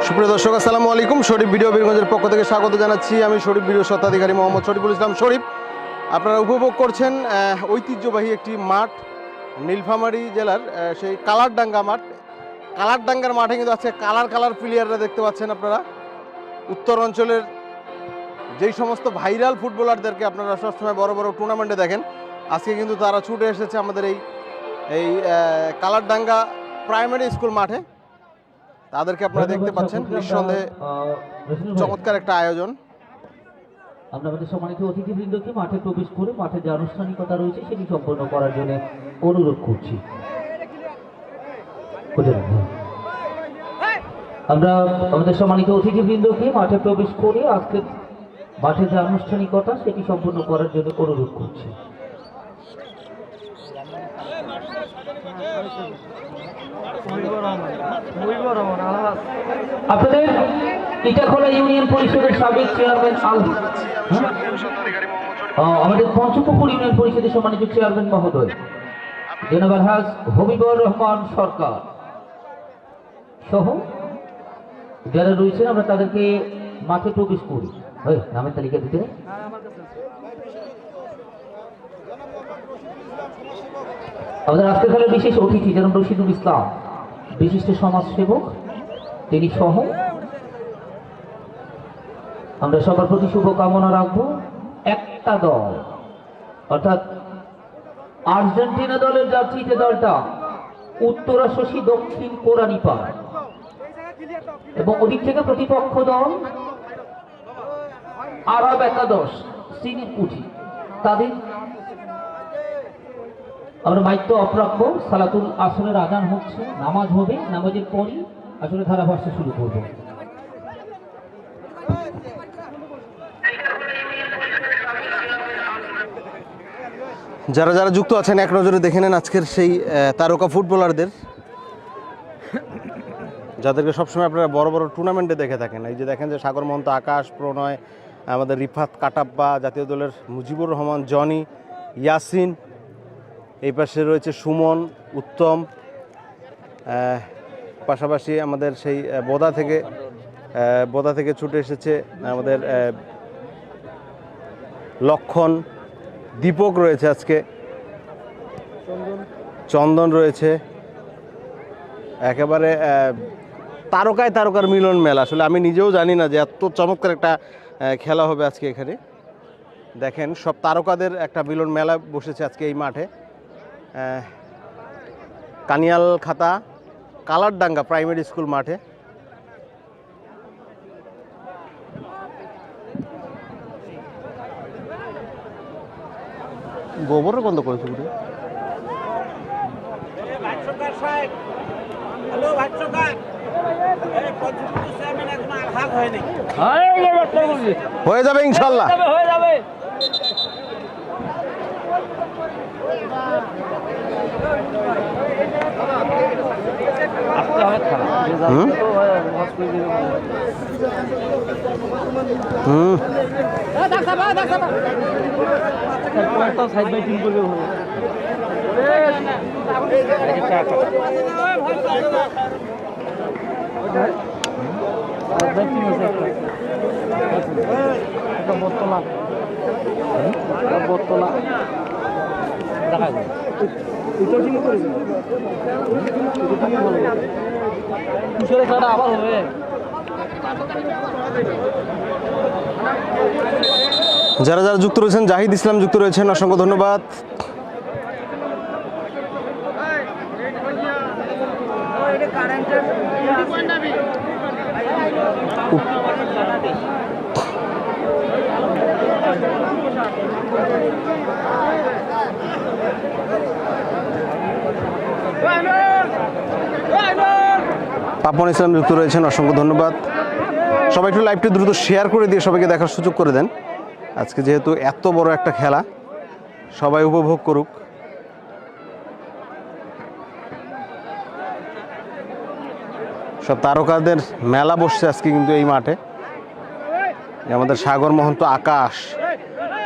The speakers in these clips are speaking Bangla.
সুপ্রিয় দর্শক আসসালামু আলাইকুম। শরীফ ভিডিও বীরগঞ্জের পক্ষ থেকে স্বাগত জানাচ্ছি। আমি শরীফ ভিডিও স্বত্বাধিকারী মোহাম্মদ শরীফুল ইসলাম শরীফ। আপনারা উপভোগ করছেন ঐতিহ্যবাহী একটি মাঠ, নীলফামারী জেলার সেই কালারডাঙ্গা মাঠ। কালারডাঙ্গার মাঠে কিন্তু আছে কালার প্লেয়াররা দেখতে পাচ্ছেন আপনারা। উত্তর অঞ্চলের যেই সমস্ত ভাইরাল ফুটবলারদেরকে আপনারা সবসময় বড় বড় টুর্নামেন্টে দেখেন, আজকে কিন্তু তারা ছুটে এসেছে আমাদের এই কালারডাঙ্গা প্রাইমারি স্কুল মাঠে। তাদেরকে আপনারা দেখতে পাচ্ছেন, নিঃসন্দেহে চমৎকার একটা আয়োজন। আমরা আমাদের সম্মানিত অতিথিবৃন্দকে মাঠে প্রবেশ করে মাঠে যে আনুষ্ঠানিকতা রয়েছে সেটি সম্পন্ন করার জন্য অনুরোধ করছি। আমরা আমাদের সম্মানিত অতিথিবৃন্দকে মাঠে প্রবেশ করে আজকে মাঠে যে আনুষ্ঠানিকতা সেটি সম্পন্ন করার জন্য অনুরোধ করছি। আপনাদের ইটাখোলা ইউনিয়ন পরিষদের সাবেক চেয়ারম্যান আমাদের পঞ্চপুকুর ইউনিয়ন পরিষদের সম্মানিত চেয়ারম্যান মহোদয় জনাব আলহাজ হবিবুর রহমান সরকার সহ যারা রয়েছেন, আমরা তাদেরকে মাঠে প্রবেশ করি। নামের তালিকা দিতে আমাদের আজকের খেলার বিশেষ অতিথি জনাব রশিদুল ইসলাম, বিশিষ্ট সমাজসেবক, তিনি সহ আমরা সবার প্রতি শুভকামনা রাখবো। একটা দল অর্থাৎ আর্জেন্টিনা দলের যাত্রীতে দলটা উত্তরা শশী দক্ষিণ কোরানিপাড় এবং ওদিক থেকে প্রতিপক্ষ দল আরব একাদশ সিনির কুঠি। তাদের আমরা মাইত্য অফ রাখবো। সালাতুল আসরের আজান হচ্ছে, নামাজ হবে, নামাজের পরই আসলে ধারাভাষ্য শুরু করব। যারা যারা যুক্ত আছেন এক নজরে দেখে নেন আজকের সেই তারকা ফুটবলারদের, যাদেরকে সবসময় আপনারা বড় বড় টুর্নামেন্টে দেখে থাকেন। এই যে দেখেন যে সাগর মহন্ত, আকাশ, প্রণয়, আমাদের রিফাত কাটাব্বা, জাতীয় দলের মুজিবুর রহমান, জনি, ইয়াসিন, এই পাশে রয়েছে সুমন, উত্তম, পাশাপাশি আমাদের সেই বোদা থেকে ছুটে এসেছে আমাদের লক্ষণ, দীপক রয়েছে, আজকে চন্দন রয়েছে। একেবারে তারকার মিলন মেলা। আসলে আমি নিজেও জানি না যে এত চমৎকার একটা খেলা হবে আজকে এখানে। দেখেন সব তারকাদের একটা মিলন মেলা বসেছে আজকে এই মাঠে। কানিয়াল খাতা কালারডাঙ্গা প্রাইমারি স্কুল মাঠে। গোবরের গন্ধ করেছে হয়ে যাবে ইনশাল্লাহ। আবার হবে। যারা যারা যুক্ত রয়েছেন, জাহিদ ইসলাম যুক্ত রয়েছেন, অসংখ্য ধন্যবাদ। পাপন ইসলাম যুক্ত রয়েছেন, অসংখ্য ধন্যবাদ। সবাই একটু লাইভটি দ্রুত শেয়ার করে দিয়ে সবাইকে দেখার সুযোগ করে দেন। আজকে যেহেতু এত বড় একটা খেলা, সবাই উপভোগ করুক। সব তারকাদের মেলা বসছে আজকে কিন্তু এই মাঠে। আমাদের সাগর মহন্ত, আকাশ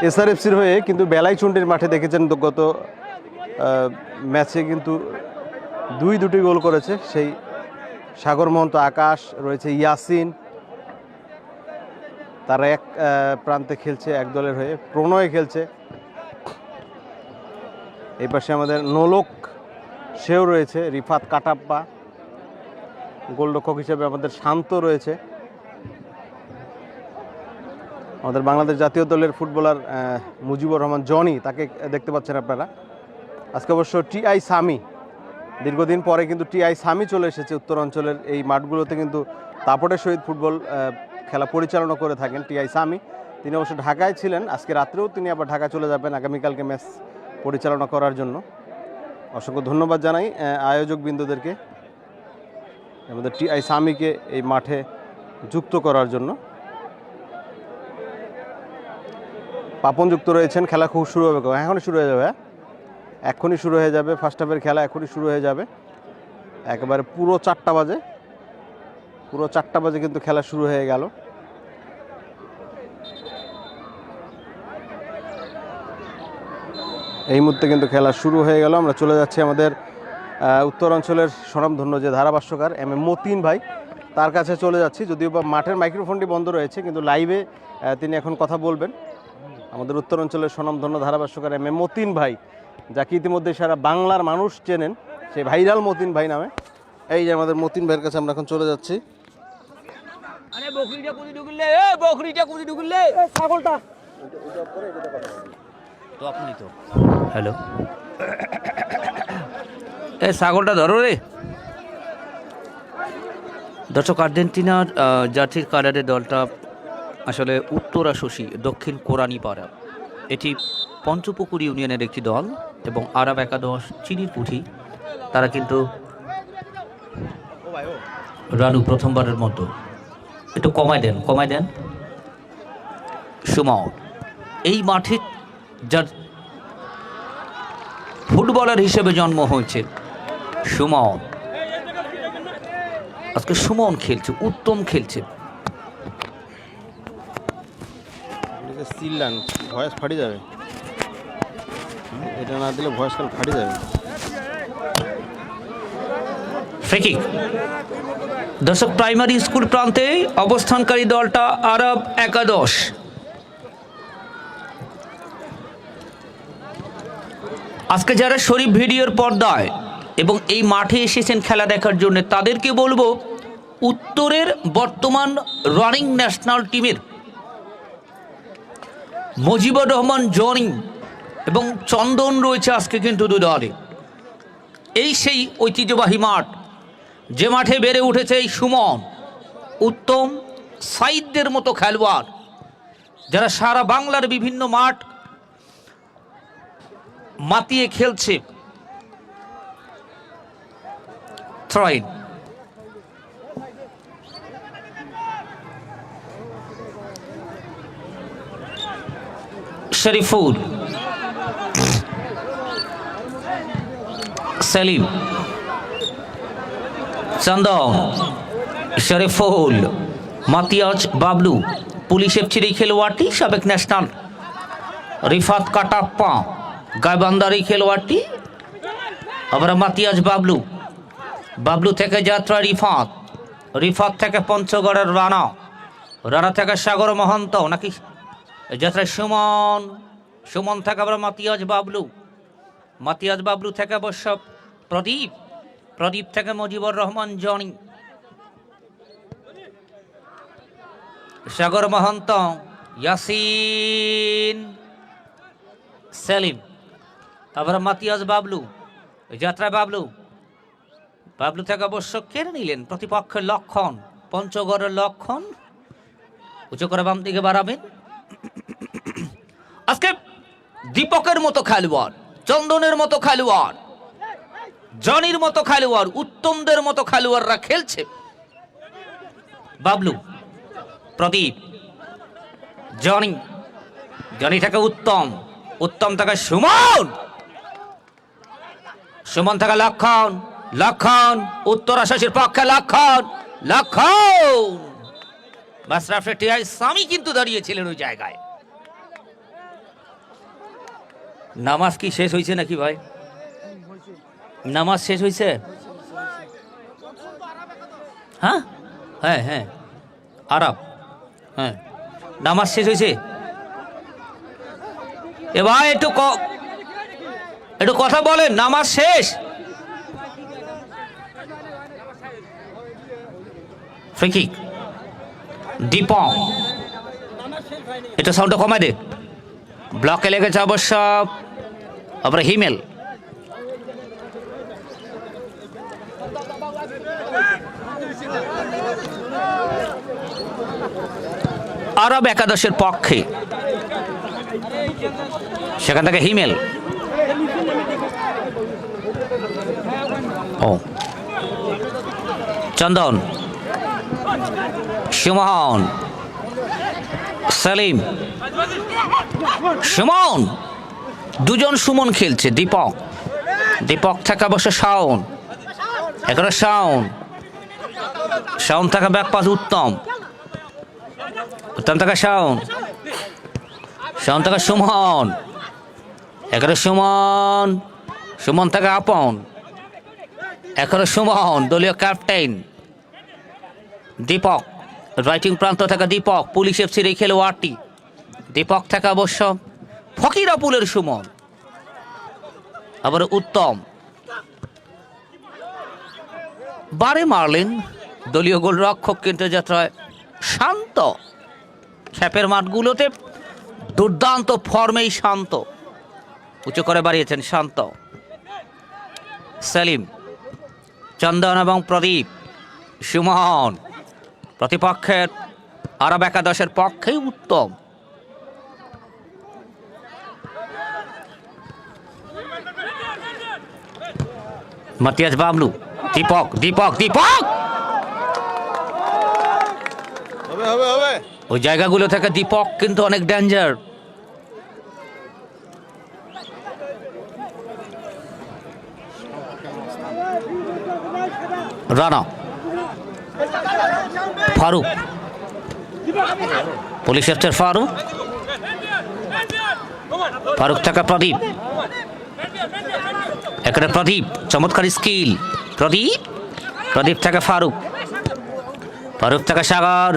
এসআরএফসির হয়ে কিন্তু বেলাইচুন্ডির মাঠে দেখেছেন গত ম্যাচে কিন্তু দুটি গোল করেছে সেই সাগর মহন্ত আকাশ, রয়েছে ইয়াসিন, তারা এক প্রান্তে খেলছে এক দলের হয়ে, প্রণয় খেলছে। এই পাশে আমাদের নোলক, সেও রয়েছে, রিফাত কাটাপ্পা, গোলরক্ষক হিসেবে আমাদের শান্ত রয়েছে। আমাদের বাংলাদেশ জাতীয় দলের ফুটবলার মুজিবুর রহমান জনি, তাকে দেখতে পাচ্ছেন আপনারা। আজকে অবশ্য টিআই সামি, দীর্ঘদিন পরে কিন্তু টিআই সামি চলে এসেছে উত্তরাঞ্চলের এই মাঠগুলোতে। কিন্তু দাপটের সহিত ফুটবল খেলা পরিচালনা করে থাকেন টিআই সামি। তিনি অবশ্য ঢাকায় ছিলেন, আজকে রাত্রেও তিনি আবার ঢাকা চলে যাবেন আগামীকালকে ম্যাচ পরিচালনা করার জন্য। অসংখ্য ধন্যবাদ জানাই আয়োজক বিন্দুদেরকে, আমাদের টিআই সামিকে এই মাঠে যুক্ত করার জন্য। পাপন যুক্ত রয়েছেন, খেলা খুব শুরু হবে, এখনই শুরু হয়ে যাবে, এখনই শুরু হয়ে যাবে, ফার্স্ট হাফের খেলা এখনই শুরু হয়ে যাবে, একেবারে পুরো 4টা বাজে, পুরো 4টা বাজে কিন্তু খেলা শুরু হয়ে গেল। এই মুহূর্তে কিন্তু খেলা শুরু হয়ে গেল। আমরা চলে যাচ্ছি আমাদের উত্তরাঞ্চলের স্বনামধন্য যে ধারাভাষ্যকার এম এ মতিন ভাই, তার কাছে চলে যাচ্ছি। যদিও বা মাঠের মাইক্রোফোনটি বন্ধ রয়েছে, কিন্তু লাইভে তিনি এখন কথা বলবেন। আমাদের উত্তরাঞ্চলের স্বনামধন্য ধারাভাষ্যকার এম এ মতিন ভাই, যাকে ইতিমধ্যে সারা বাংলার মানুষ চেনেন, সেই ভাইরাল মতিন ভাই নামে। এই যে আমাদের মতিন ভাইয়ের কাছে আমরা এখন চলে যাচ্ছি। হ্যালো, এই ছাগলটা ধরো রে। দর্শক, আর্জেন্টিনার জার্সির কালারের দলটা আসলে উত্তরা শশী, দক্ষিণ কোরানীপাড়া, এটি পঞ্চপুকুর ইউনিয়নের একটি দল, এবং আরব একাদশ চিনির পুঁথি, তারা কিন্তু রানু প্রথমবারের মতো একটু কমায় দেন সুমাও। এই মাঠে যার ফুটবলার হিসেবে জন্ম হয়েছে সুমন, আজকে সুমন খেলছে, উত্তম খেলছে। সিল্লান ভয়েস ফাটি যাবে, এটা না দিলে ভয়েস কাল ফাটি যাবে। ফ্রি, দর্শক, প্রাইমারি স্কুল প্রান্তে অবস্থানকারী দলটা আরব একাদশ। আজকে যারা শরীফ ভিডিওর পর্দায় এবং এই মাঠে এসেছেন খেলা দেখার জন্য, তাদেরকে বলবো উত্তরের বর্তমান রানিং ন্যাশনাল টিমের মুজিবুর রহমান জনি এবং চন্দন রয়েছে আজকে কিন্তু দু দলে। এই সেই ঐতিহ্যবাহী মাঠ, যে মাঠে বেড়ে উঠেছে এই সুমন, উত্তম, সাইদদের মতো খেলোয়াড়, যারা সারা বাংলার বিভিন্ন মাঠ মাতিয়ে খেলছে। থ্রয়েড, শরীফুল, সেলিম, চন্দন, শরীফুল, মাতিয়াজ বাবলু, পুলিশ এফসির এই খেলোয়াড়টি সাবেক ন্যাশনাল, রিফাত কাটাপ্পা, গাইবান্ধার এই খেলোয়াড়টি, আমরা মাতিয়াজ বাবলু, বাবলু থেকে যাত্রা রিফাত, রিফাত থেকে পঞ্চগড়ের রানা, রানা থেকে সাগর মহন্ত, নাকি যাত্রায় সুমন, সুমন থেকে আমরা মাতিয়াজ বাবলু, মাতিয়াজ বাবলু থেকে অবশ্য প্রদীপ, প্রদীপ থেকে মুজিবুর রহমান জনি, সাগর মহন্ত, ইয়াসিন, সেলিম, আবার মাতিয়াজ বাবলু, যাত্রা বাবলু, বাবলু থেকে অবশ্য কেড়ে নিলেন প্রতিপক্ষের লক্ষণ, পঞ্চগড়ের লক্ষণ, উঁচু করে বাম দিকে বাড়াবেন। আজকে দীপকের মতো খেলোয়াড়, চন্দনের মতো খেলোয়াড়, জনির মতো খেলোয়াড়, উত্তমদের মতো খেলোয়াড়রা খেলছে। বাবলু, প্রদীপ, জনি, জনি থেকে উত্তম, উত্তম থেকে সুমন, সুমন থেকে লক্ষণ, লক্ষণ, উত্তরা শশীর পক্ষে লক্ষণ, লক্ষণ, মাশরাফি টিআই সামি কিন্তু দাঁড়িয়েছিলেন ওই জায়গায়। নামাজ কি শেষ হয়েছে নাকি ভাই? নামাজ শেষ হয়েছে? হ্যাঁ হ্যাঁ হ্যাঁ আরব, হ্যাঁ নামাজ শেষ হয়েছে। এবার একটু কথা বলেন, নামাজ শেষ। ফ্রি কিক দীপক, এটা সাউন্ডটা কমাই দে। ব্লকে লেগেছে অবশ্য আবার হিমেল। আরব একাদশের পক্ষে সেখান থেকে হিমেল। ও চন্দন, সুমন, সেলিম, সুমন, দুজন সুমন খেলছে। দীপক থেকে অবশ্য শাওন, এখানে শাওন থেকে ব্যাক পাস উত্তম থেকে শাওন থেকে সুমন, এখানে সুমন থেকে আপন, এখানে সুমন দলীয় ক্যাপ্টেন। দীপক রাইটিং প্রান্ত থেকে দীপক, পুলিশ এফসির এই খেলোয়াড়টি। দীপক থেকে অবশ্য ফকিরাপুলের সুমন, আবার উত্তম বারে মারলেন দলীয় গোলরক্ষক, কিন্তু যাত্রায় শান্ত। খ্যাপের মাঠগুলোতে দুর্দান্ত ফর্মেই শান্ত, উঁচু করে বাড়িয়েছেন শান্ত। সেলিম, চন্দন এবং প্রদীপ, সুমন প্রতিপক্ষের আরব একাদশের পক্ষেই উত্তম। মাতিয়াস বাবলু, দীপক ওই জায়গাগুলো থেকে দীপক কিন্তু অনেক ডেঞ্জার। রানা, ফারুক, পুলিশ এফসির ফারুক থেকে প্রদীপ, এখানে প্রদীপ চমৎকার স্কিল। প্রদীপ থেকে ফারুক থেকে সাগর,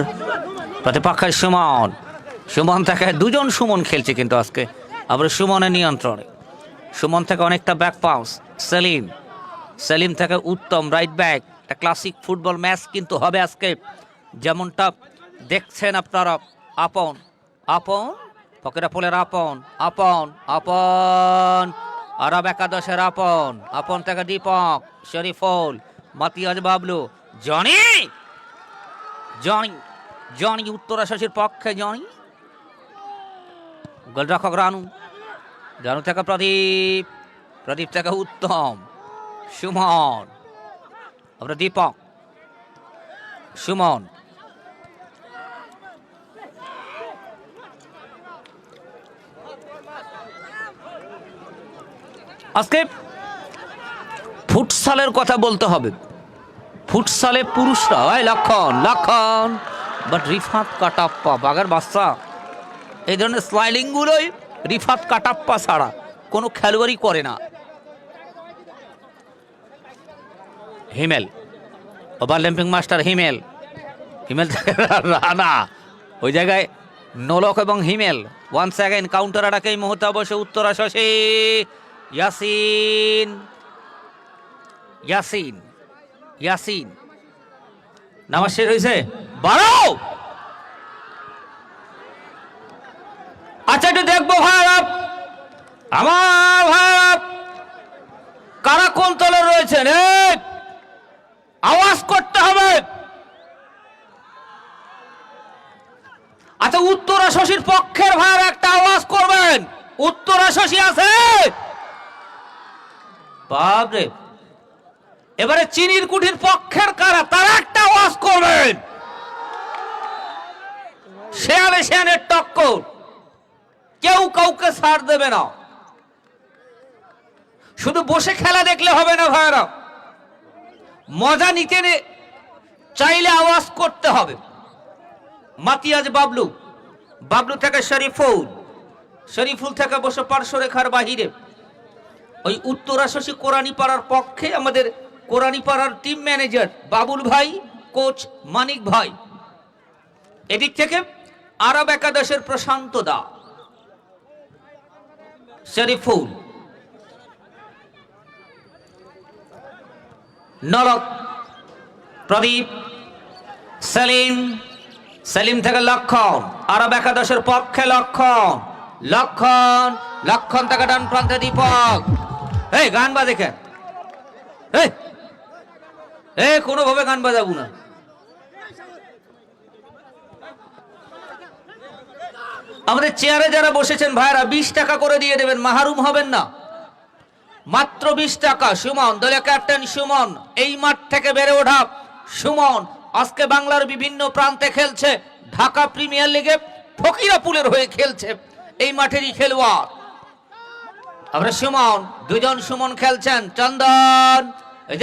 প্রতিপক্ষের সুমন থেকে দুজন সুমন খেলছে কিন্তু আজকে আবার সুমনের নিয়ন্ত্রণে। সুমন থেকে অনেকটা ব্যাক পাস। সেলিম থেকে উত্তম রাইট ব্যাক। একটা ক্লাসিক ফুটবল ম্যাচ কিন্তু হবে আজকে, যেমনটা দেখছেন আপনারা। আপন ফকিরাপুলের আপন আরব একাদশের আপন থেকে দীপক, শরীফুল, মাতিয়াজ বাবলু, জনি উত্তরাশাসীর পক্ষে গোলরক্ষক রানু থেকে প্রদীপ থেকে উত্তম, সুমন, আমরা দীপক, সুমন, আজকে ফুটসালের কথা বলতে হবে। ফুটসালে পুরুষরা লক্ষণ বাট রিফাত কাটাপ্পা, বাঘের বাচ্চা, এই ধরনের স্লাইডিং গুলোই রিফাত কাটাপ্পা ছাড়া কোনো খেলোয়াড়ই করে না। হিমেল, ওভার ল্যাম্পিং মাস্টার হিমেল রানা, ওই জায়গায় নোলক এবং হিমেল। ওয়ান্স অ্যাগেন কাউন্টার অ্যাটাকে এই মুহূর্তে অবশ্য উত্তরাশাসী ইয়াসিন নামাজ শেষ হয়েছে 12। আচ্ছা একটু দেখবো ভাইরা, আমার ভাইরা কারা কোন তলে রয়েছেন, আওয়াজ করতে হবে। আচ্ছা উত্তরাশাসীর পক্ষের ভাইরা একটা আওয়াজ করবেন। উত্তরাশাসী আছে বাপরে। এবারে চিনির কুঠির পক্ষের কারা, তারা একটা আওয়াজ করবেন। শেয়ানের টক্কর, কেউ কাউকে ছাড় দেবে না। শুধু বসে খেলা দেখলে হবে না ভাইরা, মজা নিতে চাইলে আওয়াজ করতে হবে। মাতিয়াজ বাবলু থেকে শরীফুল থেকে বসে পার্শ্বরেখার বাহিরে। ওই উত্তরাশাসী কোরানীপাড়ার পক্ষে আমাদের কোরানীপাড়ার টিম ম্যানেজার বাবুল ভাই কোচ মানিক ভাই, এদিক থেকে আরব একাদশের প্রশান্ত দা, শরীফুল, নরক, প্রদীপ, সেলিম, সেলিম থেকে লক্ষণ, আরব একাদশের পক্ষে লক্ষণ, লক্ষণ, লক্ষণ থেকে ডান প্রান্তে দীপক। এই গান বাজে কেন? কোনোভাবে গান বাজাবো না। আমাদের চেয়ারে যারা বসেছেন ভাইরা 20 টাকা করে দিয়ে দেবেন, মাহরুম হবেন না। মাত্র 20 টাকা। সুমন, দলীয় ক্যাপ্টেন সুমন, এই মাঠ থেকে বেড়ে ওঠা সুমন আজকে বাংলার বিভিন্ন প্রান্তে খেলছে। ঢাকা প্রিমিয়ার লিগে ফকিরাপুলের হয়ে খেলছে এই মাঠেরই খেলোয়াড়। আমরা সুমন, দুজন সুমন খেলছেন। চন্দন,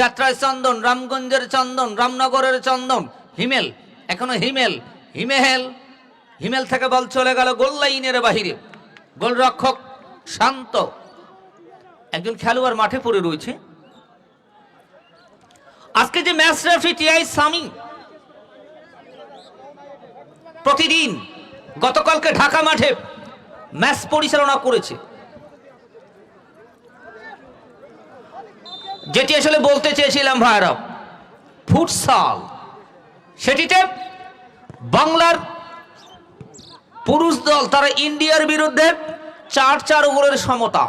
যাত্রায় চন্দন, রামগঞ্জের চন্দন, রামনগরের চন্দন, হিমেল, এখনো হিমেল, হিমেল, হিমেল থেকে বল চলে গেল গোল লাইনের বাহিরে। গোলরক্ষক শান্ত, একজন খেলোয়াড় মাঠে পড়ে রয়েছে। আজকে যে ম্যাচ রেফারি টিআই সামি, প্রতিদিন গতকালকে ঢাকা মাঠে ম্যাচ পরিচালনা করেছে। যেটি আসলে বলতে চেয়েছিলাম ভাইরা, ফুটসাল, সেটিতে বাংলার পুরুষ দল তারা ইন্ডিয়ার বিরুদ্ধে 4-4 গোলের সমতা।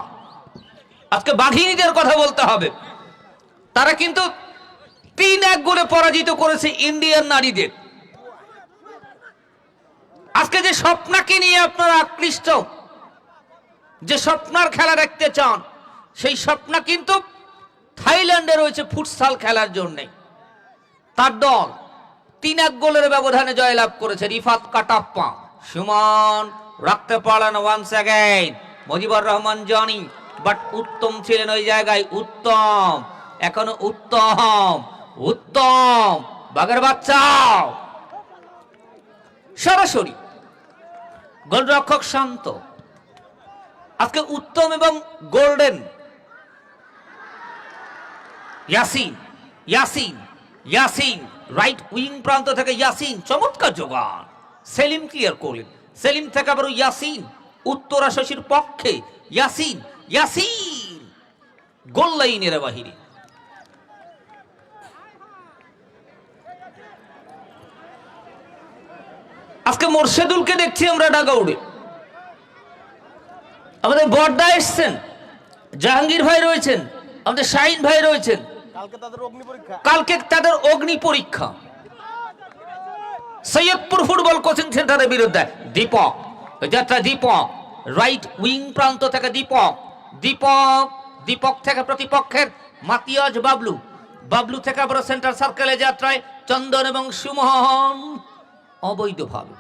আজকে বাঘিনীদের কথা বলতে হবে, তারা কিন্তু 3-1 গোলে পরাজিত করেছে ইন্ডিয়ান নারীদের। আজকে যে স্বপ্নাকে নিয়ে আপনারা আকৃষ্ট, যে স্বপ্নার খেলা দেখতে চান, সেই স্বপ্না কিন্তু থাইল্যান্ডে রয়েছে ফুটসাল খেলার জন্য। তার দল 3-1 গোলের ব্যবধানে জয়লাভ করেছে। রিফাত কাটাপ্পা, সুমন রাখতে পারলেন once again, Mujibur Rahman Jony, but Uttam ছিলেন ওই জায়গায়। উত্তম, এখনো উত্তম, উত্তম, বাঘের বাচ্চা, সরাসরি গোলরক্ষক শান্ত। আজকে উত্তম এবং golden, Yasin, Yasin, Yasin right wing প্রান্ত থেকে ইয়াসিন, চমৎকার জোগান। সেলিম ক্লিয়ার করলেন, সেলিম থেকে আবার ইয়াসিন, উত্তরা শশীর পক্ষে ইয়াসিন, ইয়াসিন গোল লাইনের বাহিরে। আজকে মোর্শেদুলকে দেখছি আমরা ডাগাউড়ে। আমাদের বর্দা এসছেন, জাহাঙ্গীর ভাই রয়েছেন, আমাদের শাহিন ভাই রয়েছেন। কালকে তাদের অগ্নি পরীক্ষা। সৈয়দপুর ফুটবল কোচিং সেন্টারের বিরুদ্ধে দীপক, যাত্রা দীপক, রাইট উইং প্রান্ত থেকে দীপক, দীপক, দীপক থেকে প্রতিপক্ষের মাতিয়াজ বাবলু, বাবলু থেকে আবার সেন্টার সার্কেলে যাত্রায় চন্দন এবং সুমন অবৈধভাবে।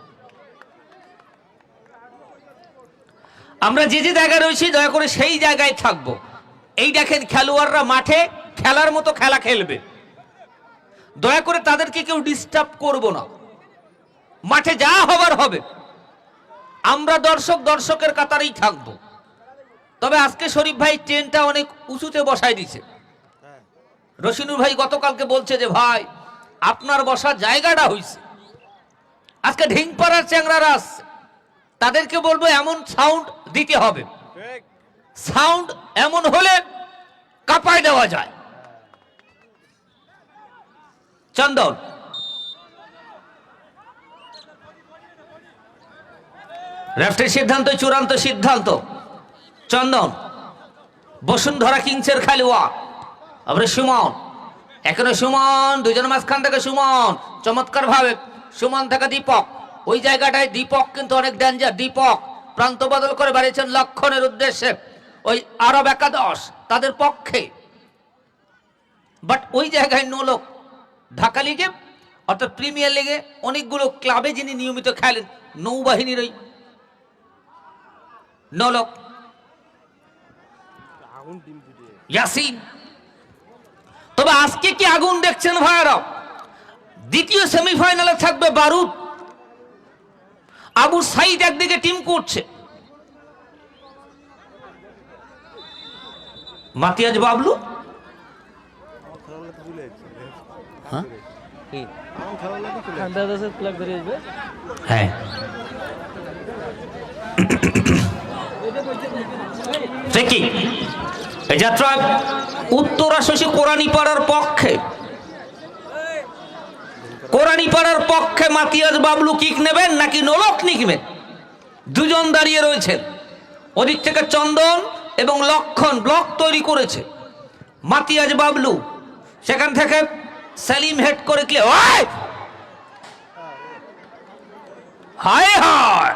আমরা যে যে জায়গায় রয়েছি দয়া করে সেই জায়গায় থাকবো। এই দেখেন খেলোয়াড়রা মাঠে খেলার মতো খেলা খেলবে, দয়া করে তাদেরকে কেউ ডিস্টার্ব করব না। মাঠে যা হবার হবে, আমরা দর্শক দর্শকের কাতারেই থাকবো। তবে আজকে শরীফ ভাই ট্রেনটা অনেক উঁচুতে বসায় দিছে। রশিনুর ভাই গতকালকে বলছে যে ভাই আপনার বসার জায়গাটা হইছে। আজকে ঢিংপাড়ার চ্যাংরারা আসছে, তাদেরকে বলবো এমন সাউন্ড দিতে হবে, সাউন্ড এমন হলে কাঁপায় দেওয়া যায়। চন্দন, রেফারির সিদ্ধান্ত চূড়ান্ত সিদ্ধান্ত। চন্দন, বসুন্ধরা কিংসের খেলোয়াড়, আবার সুমন, এখনো সুমন, দুজন মাঝখান থেকে সুমন চমৎকার ভাবে, সুমন থেকে দীপক, ওই জায়গাটায় দীপক কিন্তু অনেক ডেঞ্জার। দীপক প্রান্ত বদল করে বাড়িয়েছেন লক্ষণের উদ্দেশ্যে, ওই আরব একাদশ তাদের পক্ষে। বাট ওই জায়গায় নোলক, ঢাকা লিগে অর্থাৎ প্রিমিয়ার লিগে অনেকগুলো ক্লাবে যিনি নিয়মিত খেলেন, নৌবাহিনীর ওই নোলক, ইয়াসিন। তবে আজকে কি আগুন দেখছেন ভাইরা? দ্বিতীয় সেমিফাইনালে থাকবে বারুদ। আবু সাইদ একদিকে টিম করছে, মাতিয়াজ বাবলু, কি ঠান্ডা আছে ফ্ল্যাগ বেরিয়ে আসবে। হ্যাঁ ঠিকই। এই যাত্রা উত্তরা শশী কোরআনী পাড়ার পক্ষে, কোরআনী পাড়ার পক্ষে মাতিয়াজ বাবলু কিক নেবেন নাকি নোলক নিকবেন? দুজন দাঁড়িয়ে রয়েছেন। ওদিক থেকে চন্দন এবং লক্ষণ ব্লক তৈরি করেছে। মাতিয়াজ বাবলু সেখান থেকে সেলিম হেড করে কি হায় হায়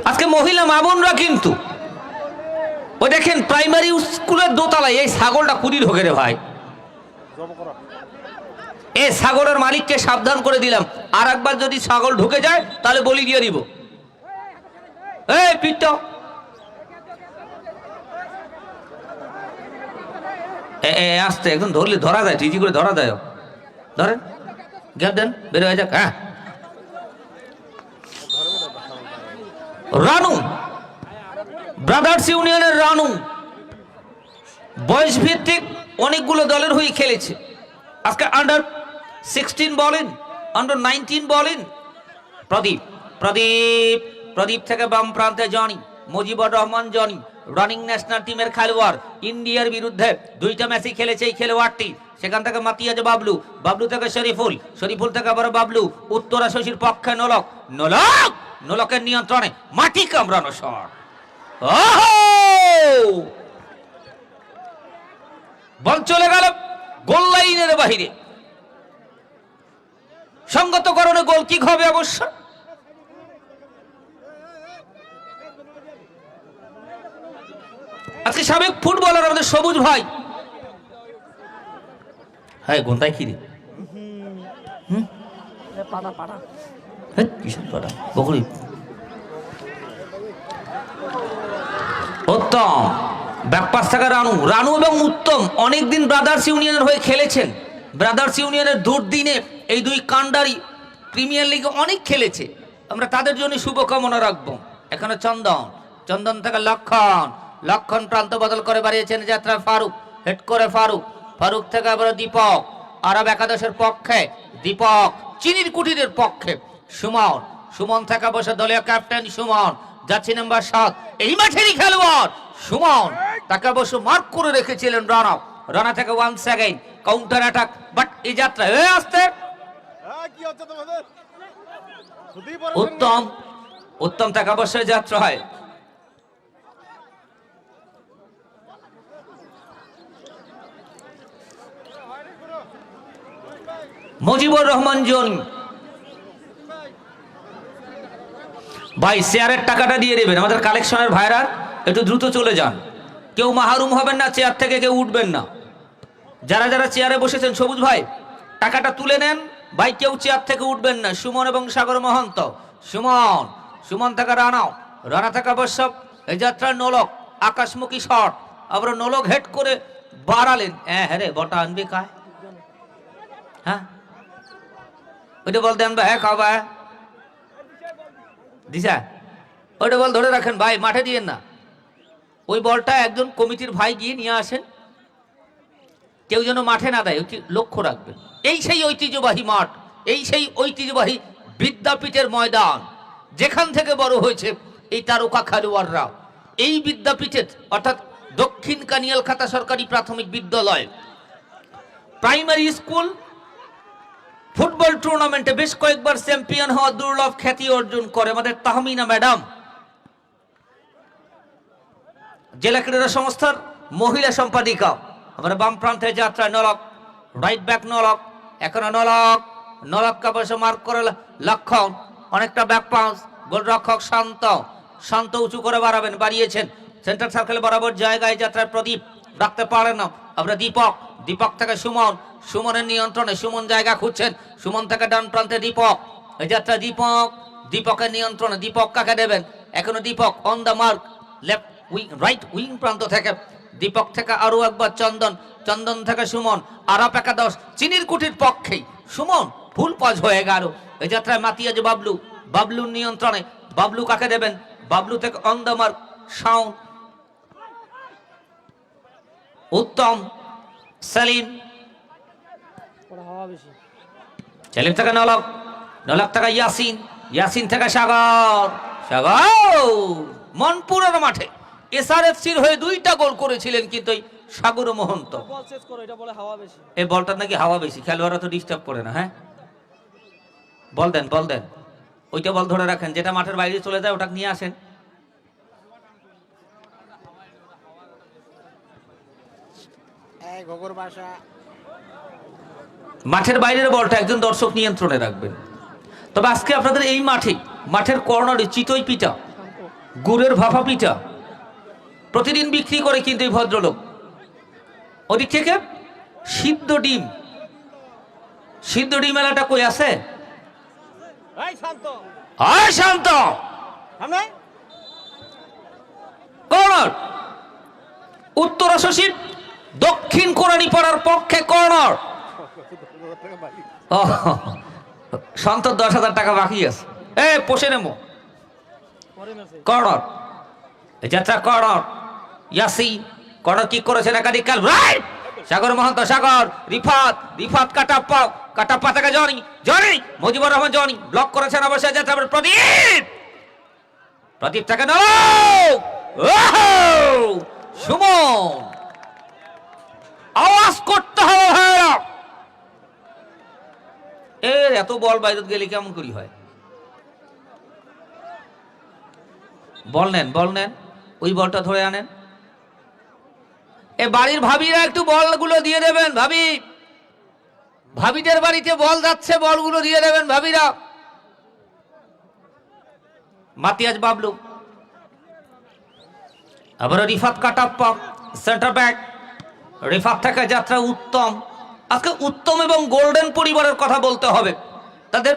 আজকে মহিলা মা বোনরা কিন্তু ওই দেখেন প্রাইমারি স্কুলের দোতলায় এই ছাগলটা কুড়ি ঢোকে রে ভাই। এই ছাগলের মালিককে সাবধান করে দিলাম, আর একবার যদি ছাগল ঢুকে যায় তাহলে বলি দিয়ে দিব। এই পিট আসতে একদম ধরলে ধরা যায়, ঠিকই করে ধরা যায়। ধরেন গ্যাপ দেন, বের হয়ে যাক। হ্যাঁ রানু ব্রাদার্স ইউনিয়নের রানু বয়স ভিত্তিক অনেকগুলো দলের হয়ে খেলেছে। আজকে আন্ডার 16 বলেন, আন্ডার 19 বলেন। প্রদীপ প্রদীপ প্রদীপ থেকে বাম প্রান্তে Johnny, Mujibur Rahman Johnny running national টিমের খেলোয়াড়। ইন্ডিয়ার বিরুদ্ধে 2টা ম্যাচই খেলেছে এই খেলোয়াড়টি। সেখান থেকে মাতিয়াজ বাবলু, বাবলু থেকে শরীফুল, শরীফুল থেকে আবার বাবলু। উত্তরা শশীর পক্ষে নোলক, নোলক নোলকের নিয়ন্ত্রণে মাটি কামড়ানো শট। বল চলে গেল গোল লাইনের বাহিরে। সঙ্গত কারণে গোল কিক হবে অবশ্য। আজকে সাবেক ফুটবলার আমাদের সবুজ ভাই, হ্যাঁ গোন্তায় কি রে বকরি উত্তম ব্যাকপাস থেকে রানু, রানু এবং উত্তম অনেকদিন ব্রাদার্স ইউনিয়নের হয়ে খেলেছেন। ব্রাদার্স ইউনিয়নের দুর্দিনে এই দুই কান্ডারি প্রিমিয়ার লিগে অনেক খেলেছে, আমরা তাদের জন্য শুভকামনা রাখবো। এখানে চন্দন, চন্দন থেকে লক্ষণ, লক্ষণ প্রান্ত বদল করে বাড়িয়েছেন যাত্রা ফারুক, হেড করে ফারুক, ফারুক থেকে আবার দীপক, আরব একাদশের পক্ষে দীপক, চিনির কুটিরের পক্ষে সুমন, সুমন থেকে বসে দলীয় ক্যাপ্টেন সুমন যাচ্ছে নাম্বার 7। এই মাঠেরই খেলোয়াড় সুমন, তাকে অবশ্য মার্ক করে রেখেছিলেন রানা। রানা থেকে once again counter attack, but এই যাত্রা আসতে উত্তম, উত্তম থেকে অবশ্যই যাত্রা হয়। মুজিবুর রহমান জন ভাই চেয়ারের টাকাটা দিয়ে দেবেন, আমাদের কালেকশনের ভাইরা একটু দ্রুত চলে যান। কেউ মাহরুম হবেন না, চেয়ার থেকে কেউ উঠবেন না। যারা যারা চেয়ারে বসেছেন সবুজ ভাই টাকাটা তুলে নেন ভাই, কেউ চেয়ার থেকে উঠবেন না। সুমন এবং সাগর মহন্ত, সুমন, সুমন থেকে রানাও, রানা থেকে অবশ্য এই যাত্রার নোলক আকাশমুখী শট, আবার নোলক হেড করে বাড়ালেন। হ্যাঁ রে বটা আনবি কায়, হ্যাঁ ওইটা বল দেন ভাই, হ্যাঁ খাওয়া দিশা ওইটা বল ধরে রাখেন ভাই, মাঠে দিয়েন না। ওই বলটা একজন কমিটির ভাই গিয়ে নিয়ে আসেন, কেউ যেন মাঠে না দেয়, লক্ষ্য রাখবেন। এই সেই ঐতিহ্যবাহী মাঠ, এই সেই ঐতিহ্যবাহী বিদ্যাপীঠের ময়দান, যেখান থেকে বড় হয়েছে এই তারকা খেলোয়াড়রা। এই বিদ্যাপীঠের অর্থাৎ দক্ষিণ কানিয়ালখাতা সরকারি প্রাথমিক বিদ্যালয় প্রাইমারি স্কুল ফুটবল টুর্নামেন্টে বেশ কয়েকবার চ্যাম্পিয়ন হওয়া দুর্লভ খ্যাতি অর্জন করে আমাদের তাহমিনা ম্যাডাম। জেলা ক্রীড়া সংস্থার মহিলা সম্পাদিকা। আমরা বাম প্রান্তে যাত্রা নলক, রাইট ব্যাক নলক, এখন নলক, নলক কাপড়ে মার্ক করে লক্ষণ, অনেকটা ব্যাক পাস, গোলরক্ষক শান্ত, শান্ত উঁচু করে বাড়াবেন, বাড়িয়েছেন সেন্টার সার্কেল বরাবর জায়গায় যাত্রার প্রদীপ রাখতে পারেন না। আমরা দীপক, দীপক থেকে সুমন, সুমনের নিয়ন্ত্রণে সুমন জায়গা খুঁজছেন, সুমন থেকে ডান প্রান্তে দীপক, এই যাত্রা দীপক, দীপকের নিয়ন্ত্রণে দীপক কাকে দেবেন? এখনো Deepak on the mark, left wing right wing প্রান্ত থেকে দীপক থেকে আরো একবার চন্দন, চন্দন থেকে সুমন, আরব একাদশ চিনির কুটির পক্ষেই সুমন ফুল পাজ হয়ে গেল। এই যাত্রায় মাতিয়াজ বাবলু, বাবলুর নিয়ন্ত্রণে বাবলু কাকে দেবেন? বাবলু থেকে অন দ্য মার্ক সাউন্ড, উত্তম, সেলিম, হাওয়া বেশি। সেলিম থেকে নলক, নলক থেকে ইয়াসিন, ইয়াসিন থেকে সাগর, সাগর মনপুরের মাঠে এসআরএফসির হয়ে 2টা গোল করেছিলেন কিন্তু এই সাগর মহন্ত। বল চেস করো, এটা বলে হাওয়া বেশি। এই বলটার নাকি হাওয়া বেশি, খেলোয়াড়রা তো ডিস্টার্ব করে না। হ্যাঁ, বল দেন, বল দেন, ওইটা বল ধরে রাখেন, যেটা মাঠের বাইরে চলে যায় ওটা নিয়ে আসেন। মাঠের বাইরের বলটা একজন দর্শক নিয়ন্ত্রণে রাখবেন। তবে আজকে আপনাদের এই মাঠে, মাঠের কর্নারে চিতই পিঠা, গুড়ের ভাপা পিঠা প্রতিদিন বিক্রি করে কিন্তু এই ভদ্রলোক। ওদিক থেকে সিদ্ধ ডিম, সিদ্ধ ডিম এলাটা কই আছে? শান্ত কর্নার, উত্তর সচিব দক্ষিণ কোরানি পাড়ার পক্ষে কর্নার। শান্ত 10,000 টাকা বাকি আছে, এ পোষে নেমো। কর্নার, যাত্রা কর্নার, ইয়াসিন কর্নার কি করেছেন একাধিক কাল, রাইট সাগর মহন্ত, সাগর, রিফাত, রিফাত কাটাপ্পা, কাটাপ্পা থেকে Johnny, Johnny Mujibur Rahman, Johnny block করেছেন অবশ্যই। যাত্রা প্রদীপ, প্রদীপ থেকে সুমন, আওয়াজ করতে হবে ভাইরা। এর এত বল বাইরে গেলে কেমন করি হয়? বল নেন, বল নেন, ওই বলটা ধরে আনেন। এ বাড়ির ভাবিরা একটু বলগুলো দিয়ে দেবেন। ভাবি, ভাবিদের বাড়িতে বল যাচ্ছে, বলগুলো দিয়ে দেবেন ভাবিরা। মাতিয়াজ বাবলু, আবার রিফাত কাটাপ্পা সেন্টার ব্যাক, রিফাত থেকে যাত্রা উত্তম। আজকে উত্তম এবং গোল্ডেন পরিবারের কথা বলতে হবে। তাদের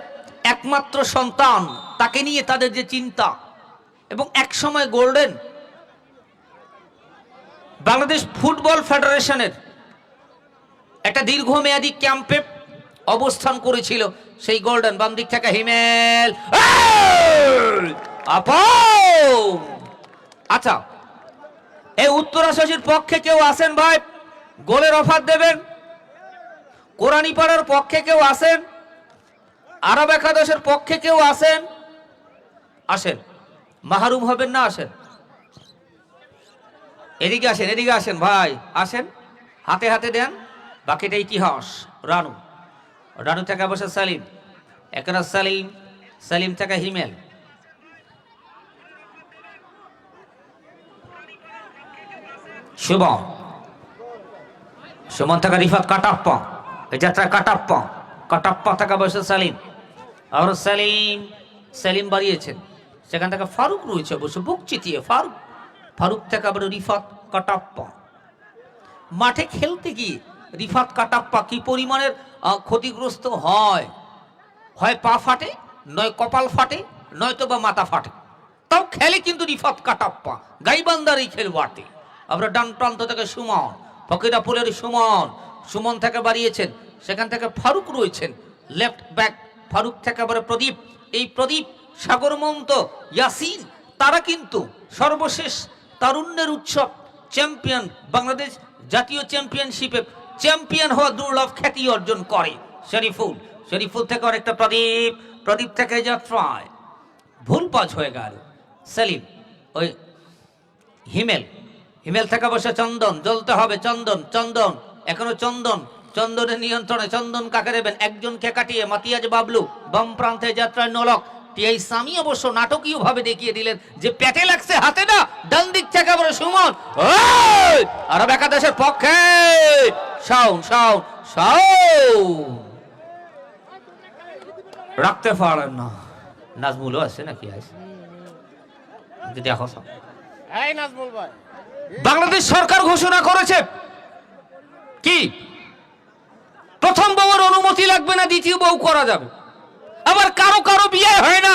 একমাত্র সন্তান, তাকে নিয়ে তাদের যে চিন্তা, এবং এক সময় গোল্ডেন বাংলাদেশ ফুটবল ফেডারেশনের একটা দীর্ঘমেয়াদী ক্যাম্পে অবস্থান করেছিল সেই গোল্ডেন। বাম দিক থেকে হিমেল, আচ্ছা এই উত্তরাশির পক্ষে কেউ আসেন ভাই, গোলের অফার দেবেন। কোরানীপাড়ার পক্ষে কেউ আসেন, আরব একাদশের পক্ষে কেউ আসেন, আসেন, মাহরুম হবেন না, আসেন, এদিকে আসেন, এদিকে আসেন ভাই, আসেন, হাতে হাতে দেন। বাকিটা ইতিহাস। রানু, রানু থেকে বসে সালিম, এখানে সালিম, সালিম থেকে হিমেল, শুভম, সুমন থেকে রিফাত কাটাপ্পা, এই যাত্রা কাটাপ্পা, কাটাপ্পা থেকে বসে সালিম, আর সালিম, সালিম বাড়িয়েছেন, সেখান থেকে ফারুক রয়েছে অবশ্য বুক চিতিয়ে। ফারুক, ফারুক থেকে আবার রিফাত কাটাপ্পা। মাঠে খেলতে গিয়ে রিফাত কাটাপ্পা কি পরিমাণের ক্ষতিগ্রস্ত হয়, হয় পা ফাটে, নয় কপাল ফাটে, নয়তো বা মাথা ফাটে, তাও খেলে কিন্তু রিফাত কাটাপ্পা, গাইবান্ধার এই খেলোয়াড়টি। আমরা ডান প্রান্ত থেকে সুমন, ফকিরাপুরের সুমন, সুমন থেকে বাড়িয়েছেন, সেখান থেকে ফারুক রয়েছেন লেফট ব্যাক, ফারুক থেকে আবার প্রদীপ। এই প্রদীপ, সাগরমন্ত, ইয়াসিন, তারা কিন্তু সর্বশেষ তারুণ্যের উৎসব চ্যাম্পিয়ন, বাংলাদেশ জাতীয় চ্যাম্পিয়নশিপে চ্যাম্পিয়ন হওয়া দুর্লভ খ্যাতি অর্জন করে। শরীফুল, শরীফুল থেকে অনেকটা প্রদীপ, প্রদীপ থেকে যাত্রায় ভুল পাঁচ হয়ে গেল। সেলিম, ওই হিমেল, হিমেল থেকে বসে চন্দন, জ্বলতে হবে চন্দন, চন্দন এখনো চন্দন, চন্দনের নিয়ন্ত্রণে। চন্দন কাকে দেবেন? একজনকে কাটিয়ে মাতিয়াজ বাবলু, বাম প্রান্তে যাত্রায় নলক। টিআই সামি অবশ্য নাটকীয় ভাবে দেখিয়ে দিলেন যে পেটে লাগছে, হাতে না। ডান দিক থেকে আবার সুমন, আরব একাদশের পক্ষে শাউন, শাউন, শাউন রাখতে পারেন না। নাজমুলও আছে নাকি? আছে, দেখো সব। বাংলাদেশ সরকার ঘোষণা করেছে কি প্রথম বউয়ের অনুমতি লাগবে না, দ্বিতীয় বউ করা যাবে। আবার কারো কারো বিয়ে হয় না।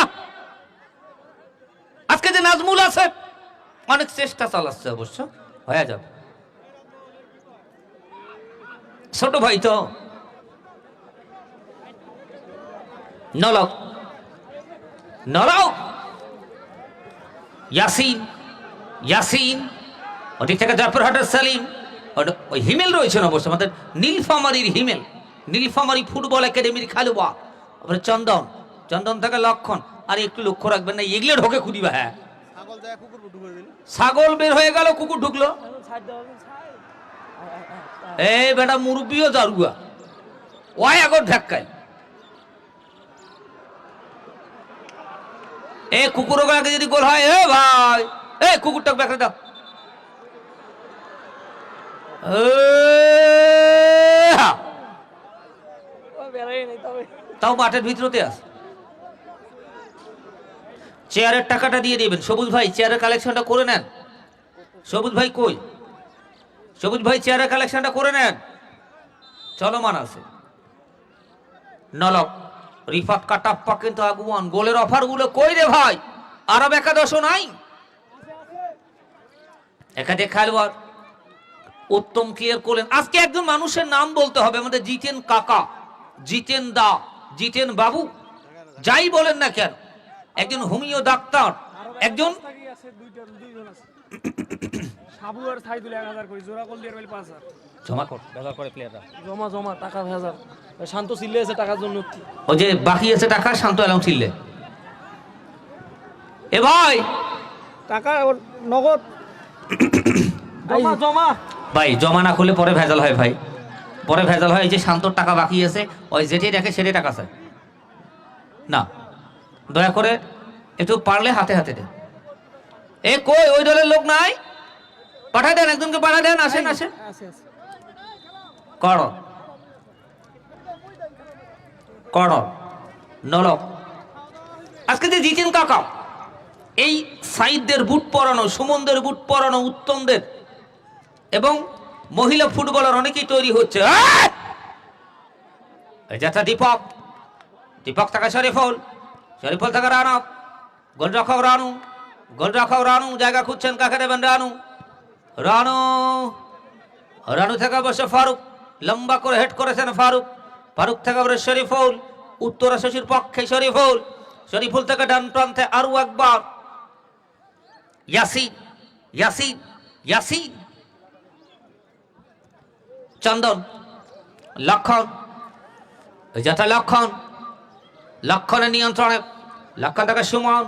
আজকে যে নাজমুল আছে, অনেক চেষ্টা চালাচ্ছে, অবশ্য হয়ে যাবে। ছোট ভাই তো নলক, নলক ইয়াসিন, ইয়াসিন, ওদিক থেকে জয়পুরহাটের সেলিম, ওই হিমেল রয়েছেন অবশ্য আমাদের নীলফামারীর হিমেল, নীলফামারী ফুটবল একাডেমির খেলোয়াড়। তারপরে চন্দন, চন্দন থেকে লক্ষণ। আর একটু লক্ষ্য রাখবেন না, এগুলো ঢোকে খুদিবা। হ্যাঁ, ছাগল বের হয়ে গেল, কুকুর ঢুকলো। এই বেটা মুরব্বীও দারুয়া, ওই আগর ধাক্কায়। এ কুকুর গুলাকে যদি গোল হয়, এ ভাই, এ কুকুরটা ব্যাকরে দাও। তাও মাঠের ভিতরতে আস। চেয়ারের টাকাটা দিয়ে দিবেন। সবুজ ভাই চেয়ারের কালেকশনটা করে নেন। সবুজ ভাই কই? সবুজ ভাই চেয়ারের কালেকশনটা করে নেন, চলমান আছে। নলক, রিফাত কাটাপ্পা কিন্তু আগুয়ান। গোলের অফার গুলো কই রে ভাই? আরব একাদশও নাই। একাধিক খেলোয়াড় উত্তম ক্লিয়ার করলেন। আজকে একজন মানুষের নাম বলতে হবে আমাদের, জিতেন কাকা, জিতেন দা, জিতেন বাবু, যাই বলেন না কেন, একজন হোমিও ডাক্তার, একজন সাবু আর সাইদুল 1000 করে জোড়া কল দিয়ে 5000 জমা কর, ব্যবহার করে প্লেয়াররা জমা জমা টাকা 1000। শান্ত সিল্লে আছে টাকার জন্য। ওই যে বাকি আছে টাকা, শান্ত এলাম ছিললে। এ ভাই টাকা নগদ জমা জমা ভাই, জমা না করলে পরে ভেজাল হয় ভাই, পরে ভেজাল হয়। এই যে শান্তর টাকা বাকি আছে, ওই যেটাই দেখে সেটাই টাকা চায় না। দয়া করে একটু পারলে হাতে হাতে দেন। এ কই ওই দলের লোক নাই? পাঠায় দেন, একজনকে পাঠায় দেন। আসেন আসেন, কর কর নলক। আজকে যে জিতেন কাকা, এই সাইদদের বুট পরানো, সুমনদের বুট পরানো, উত্তমদের এবং মহিলা ফুটবলার অনেকেই তৈরি হচ্ছে। যাত্রা দীপক, দীপক থাকা শরীফুল, শরীফুল থাকা রানু, গোলরক্ষক রানু, গোলরক্ষক রানু জায়গা খুঁজছেন, কাকে দেবেন? রানু, রানু, রানু থেকে বসে ফারুক, লম্বা করে হেড করেছেন ফারুক, ফারুক থেকে বসে শরীফুল, উত্তরা শশীর পক্ষে শরীফুল, শরীফুল থেকে ডান প্রান্তে আরো একবার ইয়াসিন, ইয়াসিন, ইয়াসিন, চন্দন, লক্ষণ, যেটা লক্ষণ, লক্ষণের নিয়ন্ত্রণে, লক্ষণ থেকে সুমন,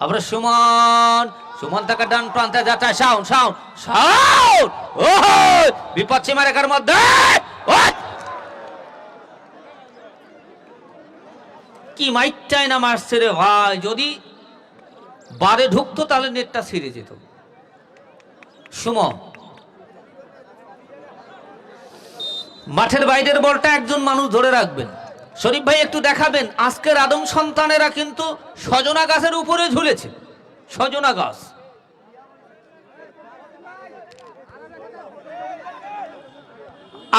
আবার সুমন, সুমন থেকে ডান প্রান্তে যাচ্ছে শাওন, শাওন, শাওন, ও বিপদ সীমা রেখার মধ্যে। কি মাইকটাই না মারছে রে ভাই, যদি বারে ঢুকতো তাহলে নেটটা ছিঁড়ে যেত। সুমন, মাঠের বাইরের বলটা একজন মানুষ ধরে রাখবেন। শরীফ ভাই একটু দেখাবেন, আজকের আদম সন্তানেরা কিন্তু সজনা গাছের উপরে ঝুলেছে, সজনা গাছ।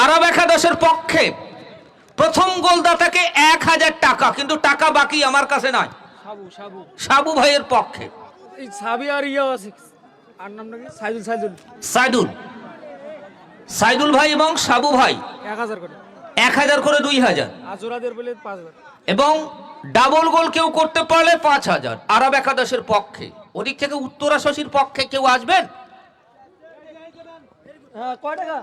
আরব একাদশের পক্ষে প্রথম গোলদাতাকে 1000 টাকা, কিন্তু টাকা বাকি আমার কাছে নাই। সাবু সাবু সাবু ভাইয়ের পক্ষে। এই সাবি আর ইয়া আছে, আর নাম নাকি সাইদুল, সাইদুল, সাইদুল, সাইদুল ভাই এবং সাবু ভাই 1000 করে, 1000 করে 2000, আজরাদের বলে 5000, এবং ডাবল গোল কেউ করতে পারলে 5000 আরব একাদশের পক্ষে। ওদিক থেকে উত্তরা শশীর পক্ষে কেউ আসবেন? হ্যাঁ কয় টাকা?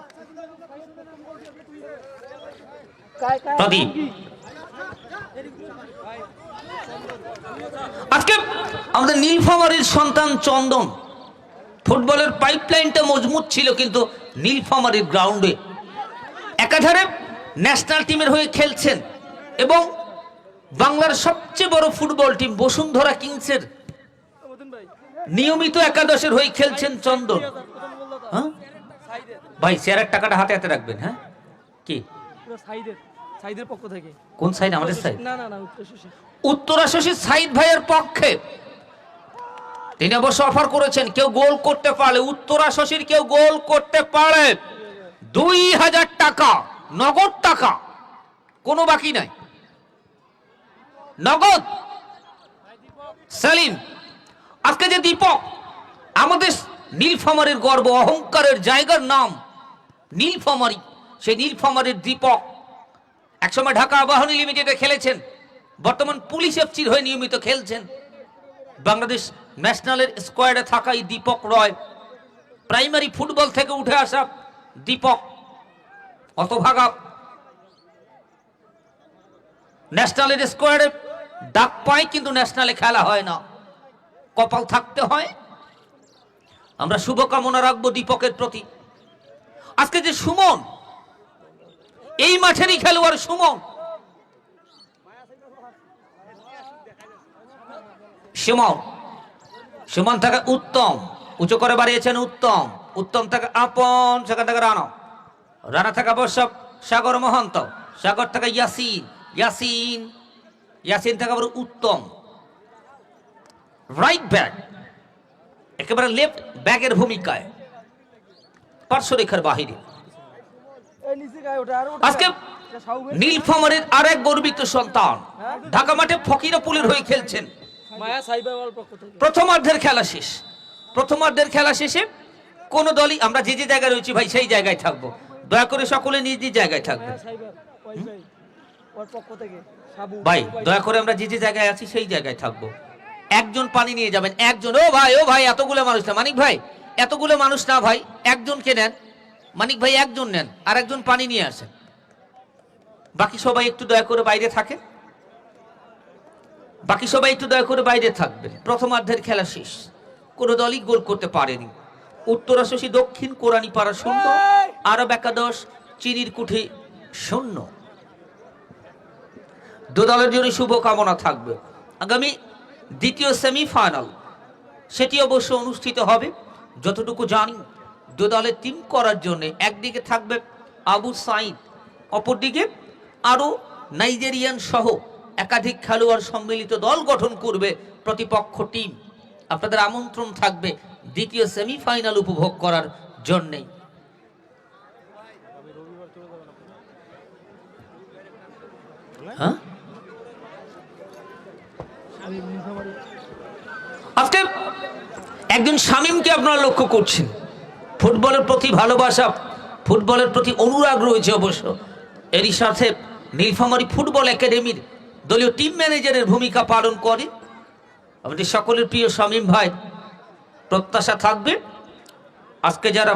প্রদীপ, আজকে আমাদের নীলফামারীর সন্তান চন্দন, ফুটবলের পাইপলাইনটা মজবুত ছিল, কিন্তু নীলফামারীর গ্রাউন্ডে একাধারে ন্যাশনাল টিমের হয়ে খেলছেন এবং বাংলার সবচেয়ে বড় ফুটবল টিম বসুন্ধরা কিংসের নিয়মিত একাদশের হয়ে খেলছেন চন্দন। হ্যাঁ ভাই, শেয়ারের টাকাটা হাতে হাতে রাখবেন। হ্যাঁ কি সাইদের, সাইদের পক্ষ থেকে। কোন সাইড? আমাদের সাইড না না না, উত্তর শশী, উত্তরা শশী সাইদ ভাইয়ের পক্ষে। তিনি অবশ্য অফার করেছেন, কেউ গোল করতে পারলে, উত্তরা শশীর কেউ গোল করতে পারে 2000 টাকা, নগদ টাকা, কোনো বাকি নাই, নগদ। সেলিম, আজকে যে দীপক, আমাদের নীলফামারীর গর্ব, অহংকারের জায়গার নাম নীলফামারী, সেই নীলফামারীর দীপক একসময় ঢাকা আবাহনী লিমিটেডে খেলেছেন, বর্তমান পুলিশ এফসির হয়ে নিয়মিত খেলছেন। বাংলাদেশ ন্যাশনালের স্কোয়াডে থাকা এই দীপক রয়, প্রাইমারি ফুটবল থেকে উঠে আসা দীপক, হতভাগা ন্যাশনালের স্কোয়াডে ডাক পায় কিন্তু ন্যাশনালে খেলা হয় না, কপাল থাকতে হয়। আমরা শুভকামনা রাখবো দীপকের প্রতি। আজকে যে সুমন, এই মাঠেরই খেলোয়াড় সুমন, সুমন থেকে উত্তম, উঁচু করে বাড়িয়েছেন উত্তম, উত্তম থেকে আপন, সেখান থেকে রানা, রানা থেকে অবশ্য সাগর মহন্ত, সাগর থেকে ইয়াসিন, ইয়াসিন, ইয়াসিন থেকে আবার উত্তম। রাইট ব্যাক, একেবারে লেফট ব্যাকের ভূমিকায়, পার্শ্বরেখার বাহিরে। আজকে নীলফামারীর আরেক গর্বিত সন্তান ঢাকা মাঠে ফকিরাপুলের হয়ে খেলছেন। প্রথমার্ধের খেলা শেষ, প্রথমার্ধের খেলা শেষে কোন দলই, আমরা যে যে জায়গায় রয়েছি ভাই সেই জায়গায় থাকবো, দয়া করে সকলে নিজ নিজ জায়গায় থাকবে ভাই, দয়া করে আমরা যে যে জায়গায় আছি সেই জায়গায় থাকবো। একজন পানি নিয়ে যাবেন, একজন। ও ভাই এতগুলো মানুষ না মানিক ভাই, এতগুলো মানুষ না ভাই, একজনকে নেন মানিক ভাই, একজন নেন, আর একজন পানি নিয়ে আসেন। বাকি সবাই একটু দয়া করে বাইরে থাকে, বাকি সবাই একটু দয়া করে বাইরে থাকবেন। প্রথমার্ধের খেলা শেষ, কোন দলই গোল করতে পারেনি। উত্তর আসি দক্ষিণ, কোরানি পাড়া 0, আরব একাদশ চিনির কুঠি 0। দু দলের জন্য শুভকামনা থাকবে। আগামী দ্বিতীয় সেমিফাইনাল সেটি অবশ্য অনুষ্ঠিত হবে। যতটুকু জানি দু দলের টিম করার জন্য একদিকে থাকবে আবু সাইদ, অপরদিকে আরো নাইজেরিয়ান সহ একাধিক খেলোয়াড় সম্মিলিত দল গঠন করবে প্রতিপক্ষ টিম। আপনাদের আমন্ত্রণ থাকবে দ্বিতীয় সেমিফাইনাল উপভোগ করার জন্যে। আজকে একজন শামীমকে আপনারা লক্ষ্য করছেন, ফুটবলের প্রতি ভালোবাসা, ফুটবলের প্রতি অনুরাগ রয়েছে অবশ্য। এরই সাথে নীলফামারী ফুটবল একাডেমির দলীয় টিম ম্যানেজারের ভূমিকা পালন করে আমাদের সকলের প্রিয় শামীম ভাই। প্রত্যাশা থাকবে আজকে যারা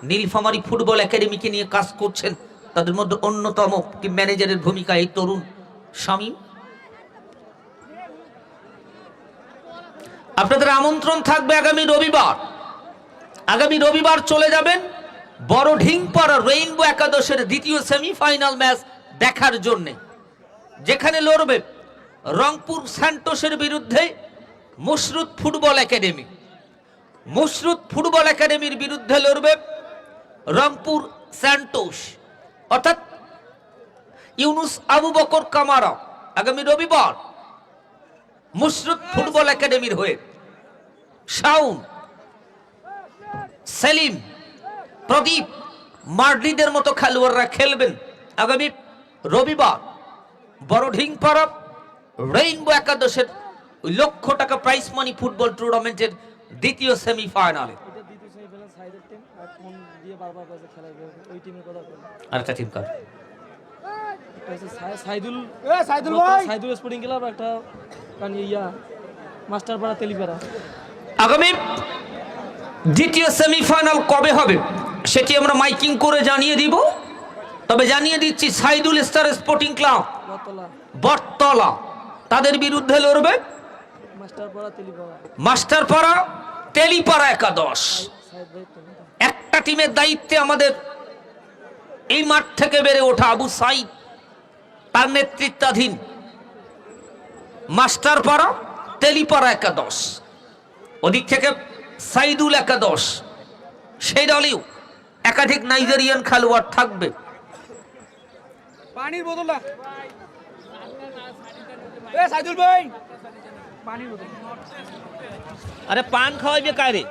নীলফামারী ফুটবল একাডেমিকে নিয়ে কাজ করছেন তাদের মধ্যে অন্যতম টিম ম্যানেজারের ভূমিকা এই তরুণ শামীম। আপনাদের আমন্ত্রণ থাকবে আগামী রবিবার চলে যাবেন বড় ঢিংপাড়া রেইনবো একাদশের দ্বিতীয় সেমিফাইনাল ম্যাচ দেখার জন্য, যেখানে লড়বে রংপুর স্যান্টোসের বিরুদ্ধে মুশরুত ফুটবল একাডেমি। মুশরুত ফুটবল একাডেমির বিরুদ্ধে লড়বে রংপুর স্যান্টোস, অর্থাৎ ইউনুস আবু বকর কামারা। আগামী রবিবার মুশরুত ফুটবল একাডেমির হয়ে শাউন, সেলিম, প্রদীপ, মার্ডিদের মতো খেলোয়াড়রা খেলবেন আগামী রবিবার বড় ঢিংপাড়া রেইনবো একাদশের £1,00,000 প্রাইজ মানি ফুটবল টুর্নামেন্টের দ্বিতীয় সেমিফাইনালে। আরেকটা টিম কার সাইদুল স্পোর্টিং ক্লাব, একটা মাস্টারপাড়া তেলিপাড়া। আগামী দ্বিতীয় সেমিফাইনাল কবে হবে সেটি আমরা মাইকিং করে জানিয়ে দিব। তবে জানিয়ে দিচ্ছি সাইদুল স্টার স্পোর্টিং ক্লাব বটতলা তাদের বিরুদ্ধে লড়বে মাস্টারপাড়া তেলিপাড়া একাদশ। একটা টিমের দায়িত্বে আমাদের এই মাঠ থেকে বেড়ে ওঠা আবু সাইদ, তার নেতৃত্বাধীন মাস্টারপাড়া তেলিপাড়া একাদশ, ওদিক থেকে সাইদুল একাদশ, সেই দলেও একাধিক নাইজেরিয়ান খেলোয়াড় থাকবে। পানির বোতল না সাইদুল ভাই, পানির বোতল। আরে পান খাওয়াইবে কারে?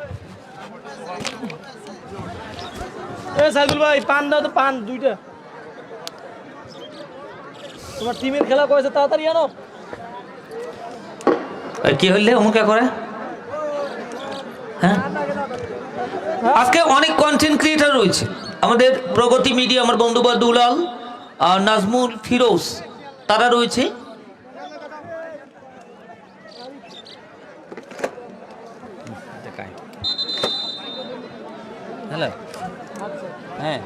সাইদুল ভাই পান দাও তো, পান 2টা। তোমার টিমের খেলা করেছে, তাড়াতাড়ি আনো। কি হইলে অমুক করে? হ্যাঁ, আজকে অনেক কন্টেন্ট ক্রিয়েটর রয়েছে আমাদের প্রগতি মিডিয়া, আমার বন্ধু দুলাল আর নাজমুল ফিরোজ, তারা রয়েছে। হ্যাঁ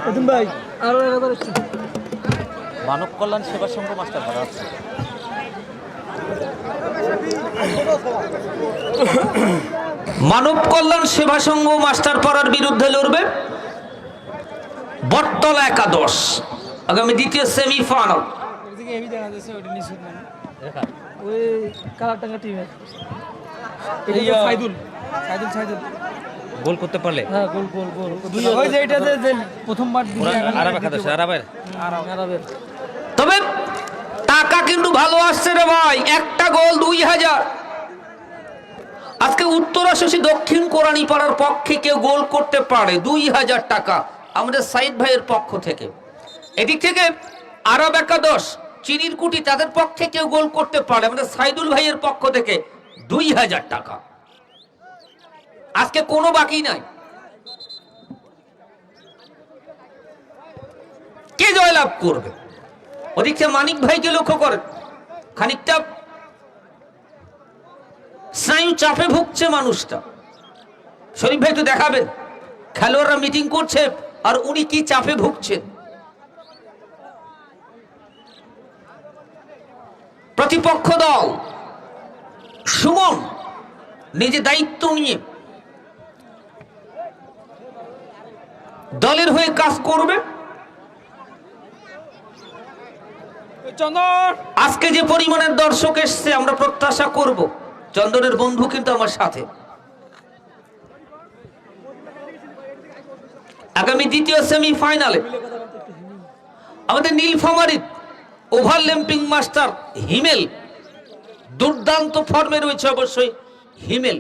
প্রথম ভাই আরো এবার হচ্ছে মানব কল্যাণ সেবা সংঘ মাস্টার করা আছে। মানব কল্যাণ সেবা সংঘ মাস্টার পাড়ার বিরুদ্ধে লড়বে বটতলা একাদশ আগামী দ্বিতীয় সেমিফাইনাল। ওইদিকে হেভি দেখা যাচ্ছে ওইটা নিশ্চিত না ওই কালারটাঙ্গা টিমের এটা সাইদুল সাইদুল সাইদুল গোল করতে পারলে হ্যাঁ গোল গোল গোল ওই যে এটাতে যে প্রথমবার আরাবে খাতা আরাবের আরাবের তবে টাকা কিন্তু ভালো আসছে রে ভাই, একটা গোল 2000। আজকে উত্তরা শশী দক্ষিণ কোরানি পাড়ার পক্ষে কেউ গোল করতে পারে 2000 টাকা আমাদের সাইদ ভাইয়ের পক্ষ থেকে। এদিক থেকে আরব একাদশ চিনির কুটি তাদের পক্ষে কেউ গোল করতে পারে আমাদের সাইদুল ভাইয়ের পক্ষ থেকে 2000 টাকা। আজকে কোনো বাকি নাই, কে জয়লাভ করবে। ওদিকে মানিক ভাইকে লক্ষ্য করেন, খানিকটা স্নায়ু চাপে ভুগছে মানুষটা। শরীফ ভাই তো দেখাবেন, খেলোয়াড়রা মিটিং করছে আর উনি কি চাপে ভুগছেন। প্রতিপক্ষ দল সুমন নিজে দায়িত্ব নিয়ে দলের হয়ে কাজ করবে। চন্দন আজকে যে পরিমাণের দর্শক এসছে আমরা প্রত্যাশা করব চন্দনের বন্ধু কিন্তু আমার সাথে। আগামী দ্বিতীয় সেমিফাইনালে আমাদের নীলফামারীর ওভারল্যাম্পিং মাস্টার হিমেল দুর্দান্ত ফর্মে রয়েছে। অবশ্যই হিমেল,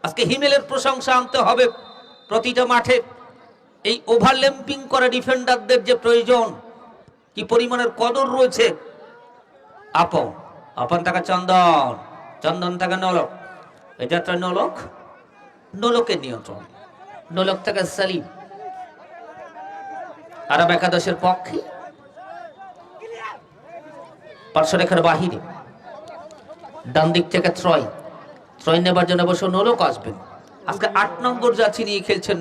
আজকে হিমেলের প্রশংসা আনতে হবে প্রতিটা মাঠে। এই ওভারল্যাম্পিং করা ডিফেন্ডারদের যে প্রয়োজন, কি পরিমাণের কদর রয়েছে। আপন থাকা চন্দন, চন্দন থাকা নলক, এই যাত্রা নলক, নলকের নিয়ন্ত্রণ, নলক থাকা সালিম আরব একাদশের পক্ষে পার্শ্বরেখার বাহিরে ডান দিক থেকে ত্রয় নেবার জন্য অবশ্য নলক আসবেন। আজকে 8 নম্বর যাচ্ছি নিয়ে খেলছেন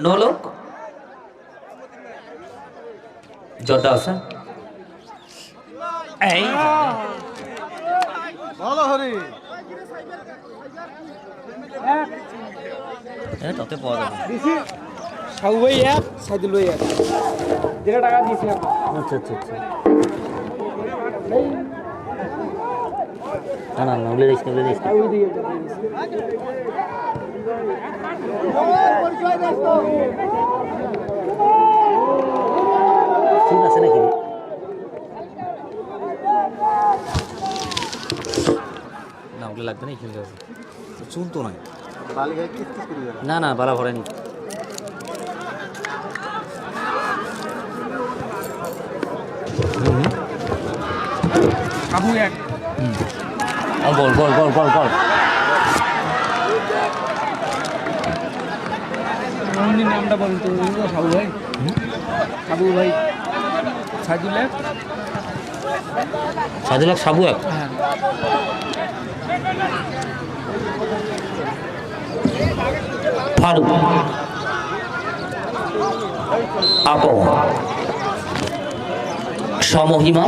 নলক যোদ্ধা আছে। এই ভালো হরি তাতে পাওয়া যাবে। সাউ ভাই এক সাইদুল ভাই এক যেটা টাকা দিয়েছি আচ্ছা আচ্ছা আচ্ছা না না ওগুলো দিস না ওগুলো দিস না। ওই দিকে চুন আছে নাকি? না ওগুলো লাগবে না, খেলতে হবে। চুন তো নয়, বালি গায়ে কিস্তি করে যাবে। না না বালা ভরেনি। আবু এক গোল গোল গোল গোল গোল উনি নামটা বলতো সাবু ভাই সাবু ভাই সাইদুল এক সাজু এক সাবু এক। হ্যাঁ ফারুক আপন সমহিমা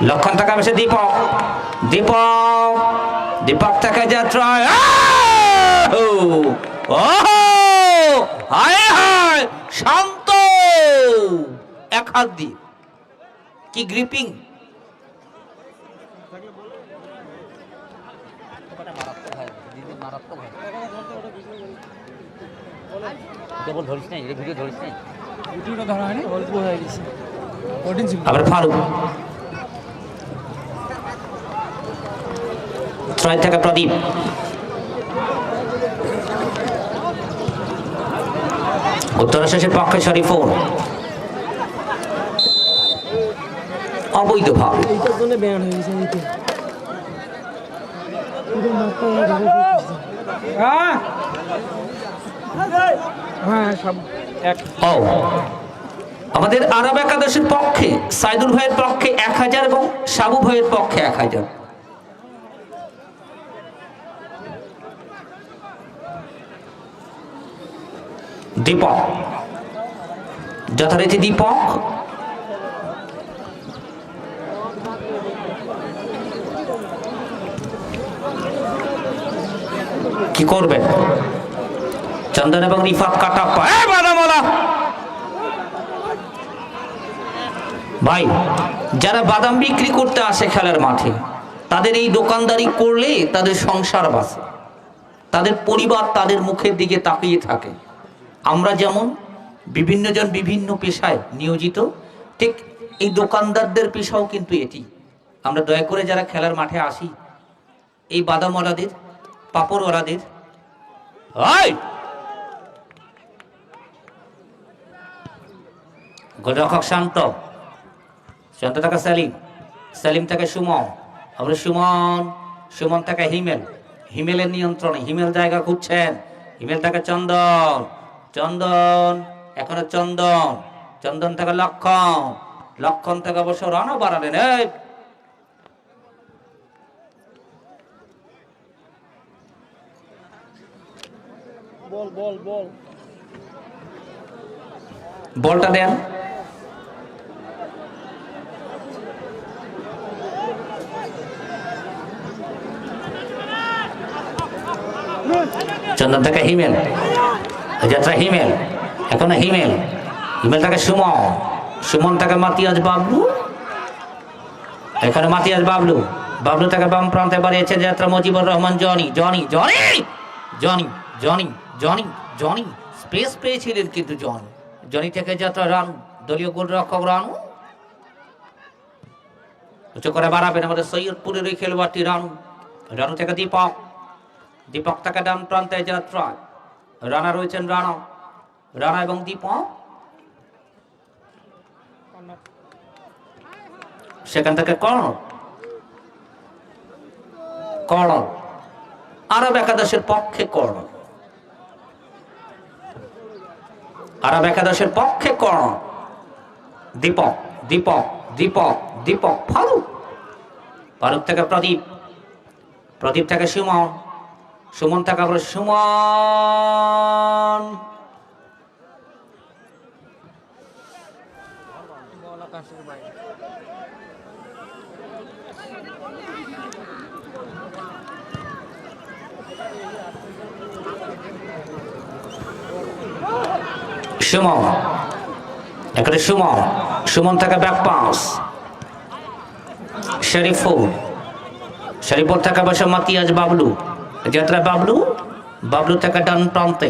লক্ষণ টাকা বেশি দীপক টাকা যাত্রা শান্ত এক হাত দিয়ে কি গ্রিপিং। কেবল ধরিস নাই, ভিডিও ধরিস নাই। ভিডিওটা ধরা হয়নি, অল্প হয়ে গেছে কঠিন ছিল। আবার ফারুক ছয় থেকে প্রদীপ উত্তরা শেষের পক্ষে শরীফুল অবৈধভাবে এইটার জন্য ব্যান হয়ে গেছে এইটা হ্যাঁ সব এক আমাদের আরব একাদশের পক্ষে সাইদুল ভাইয়ের পক্ষে 1000 এবং সাবু ভাইয়ের পক্ষে 1000। দীপক, যথারীতি দীপক কি করবেন? চন্দন এবং রিফাত কাটাপ্পা, ভাই যারা বাদাম বিক্রি করতে আসে খেলার মাঠে, তাদের এই দোকানদারি করলে তাদের সংসার বাঁচে, তাদের পরিবার তাদের মুখের দিকে তাকিয়ে থাকে। আমরা যেমন বিভিন্ন জন বিভিন্ন পেশায় নিয়োজিত, ঠিক এই দোকানদারদের পেশাও কিন্তু এটি। আমরা দয়া করে যারা খেলার মাঠে আসি, এই বাদামওয়ালাদের, পাপড়ওয়ালাদের, গোলরক্ষক শান্ত, শান্ত থেকে সেলিম, সেলিম থেকে সুমন, আমরা সুমন, সুমন থেকে হিমেল, হিমেলের নিয়ন্ত্রণে হিমেল জায়গা খুঁজছেন, হিমেল থেকে চন্দন, চন্দন এখনো চন্দন, চন্দন থেকে লক্ষণ, লক্ষণ থেকে অবশ্য রানও বাড়ালেন। বল বল বল, বলটা দেন। চন্দন থেকে হিমেল, যাত্রা হিমেল, এখনো হিমেল, হিমেল থেকে সুমন, সুমন থেকে মাতিয়াজ বাবলু, এখানে মাতিয়াজ বাবলু, বাবলু থেকে বাম প্রান্তে বাড়িয়েছে যাত্রা Mujibur Rahman Johnny, Johnny Johnny Johnny Johnny Johnny Johnny space পেয়েছিলেন কিন্তু জনি, জনি থেকে যাত্রা রানু, দলীয় গোলরক্ষক রানু, উচ্চ করে বাড়াবেন আমাদের সৈয়দপুরের ওই খেলোয়াড়টি রানু, রানু থেকে দীপক, দীপক থেকে ডান প্রান্তে যাত্রা, রানা রয়েছেন রানা, রানা এবং দীপক, সেখান থেকে কর্ণ, কর্ণ আরব একাদশের পক্ষে, কর্ণ আরব একাদশের পক্ষে কর্ণ, দীপক, দীপক, দীপক, দীপক, ফারুক, ফারুক থেকে প্রদীপ, প্রদীপ থেকে সুমন, সুমন থেকে আবার সুমন, বল আকাশের বাইরে। সুমন, এখানে সুমন, সুমন থেকে ব্যাক পাস, শরীফুল, শরীফুল থেকে বসে মাতিয়াজ বাবলু, যাত্রা বাবলু, বাবলু থেকে ডান প্রান্তে,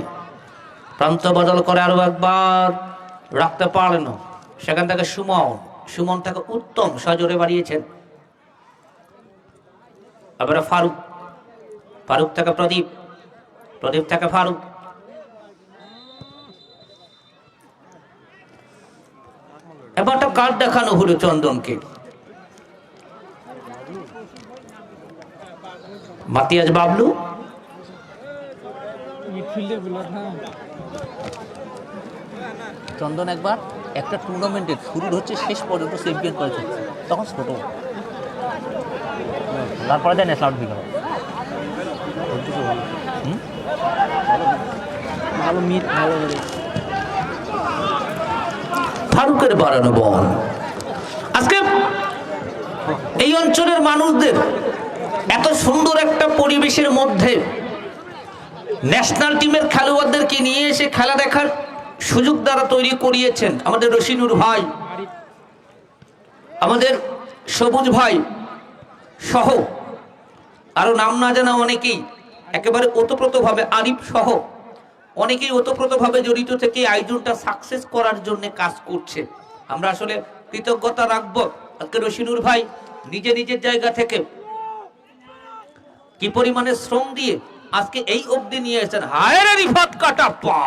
প্রান্ত বদল করে আরো একবার রাখতে পারলেন, সেখান থেকে সুমন, সুমন থেকে উত্তম সজোরে বাড়িয়েছেন, এবারে ফারুক, ফারুক থেকে প্রদীপ, প্রদীপ থেকে ফারুক, এবারটা কার্ড দেখানো হলো চন্দনকে, মাতিয়াজ বাবলু, মিডফিল্ডে গুলো না, চন্দন একবার একটা টুর্নামেন্টের শুরুর হচ্ছে শেষ পর্যন্ত চ্যাম্পিয়ন করেছে, তখন ছোট, তারপরে দেয় ন্যাশনাল বিভাগ ভালো মিড, ভালো করে ফারুকের বাড়ানো বল। আজকে এই অঞ্চলের মানুষদের এত সুন্দর একটা পরিবেশের মধ্যে ন্যাশনাল টিমের খেলোয়াড়দেরকে নিয়ে এসে খেলা দেখার সুযোগ দ্বারা তৈরি করিয়েছেন আমাদের রশিনুর ভাই, আমাদের সবুজ ভাই সহ আরো নাম না জানা অনেকেই একেবারে ওতপ্রোতভাবে, আরিফ সহ অনেকেই ওতপ্রোতভাবে জড়িত থেকে আয়োজনটা সাকসেস করার জন্য কাজ করছে। আমরা আসলে কৃতজ্ঞতা রাখবো আজকে রশিনুর ভাই নিজে নিজের জায়গা থেকে কি পরিমাণে শ্রম দিয়ে আজকে এই অবধি নিয়ে এসেছেন। হায় রে রিফাত কাটাপ্পা,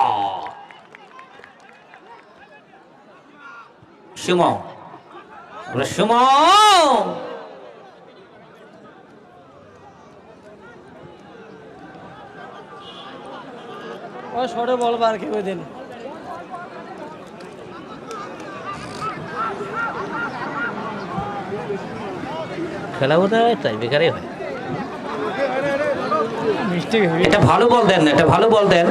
সুমন, সুমন ও শর্টে বল বার করে দেন। খেলা বোধ হয় তাই বেকারই হয়। মিষ্টি ভেবে এটা ভালো বল দেন না, এটা ভালো বল দেন।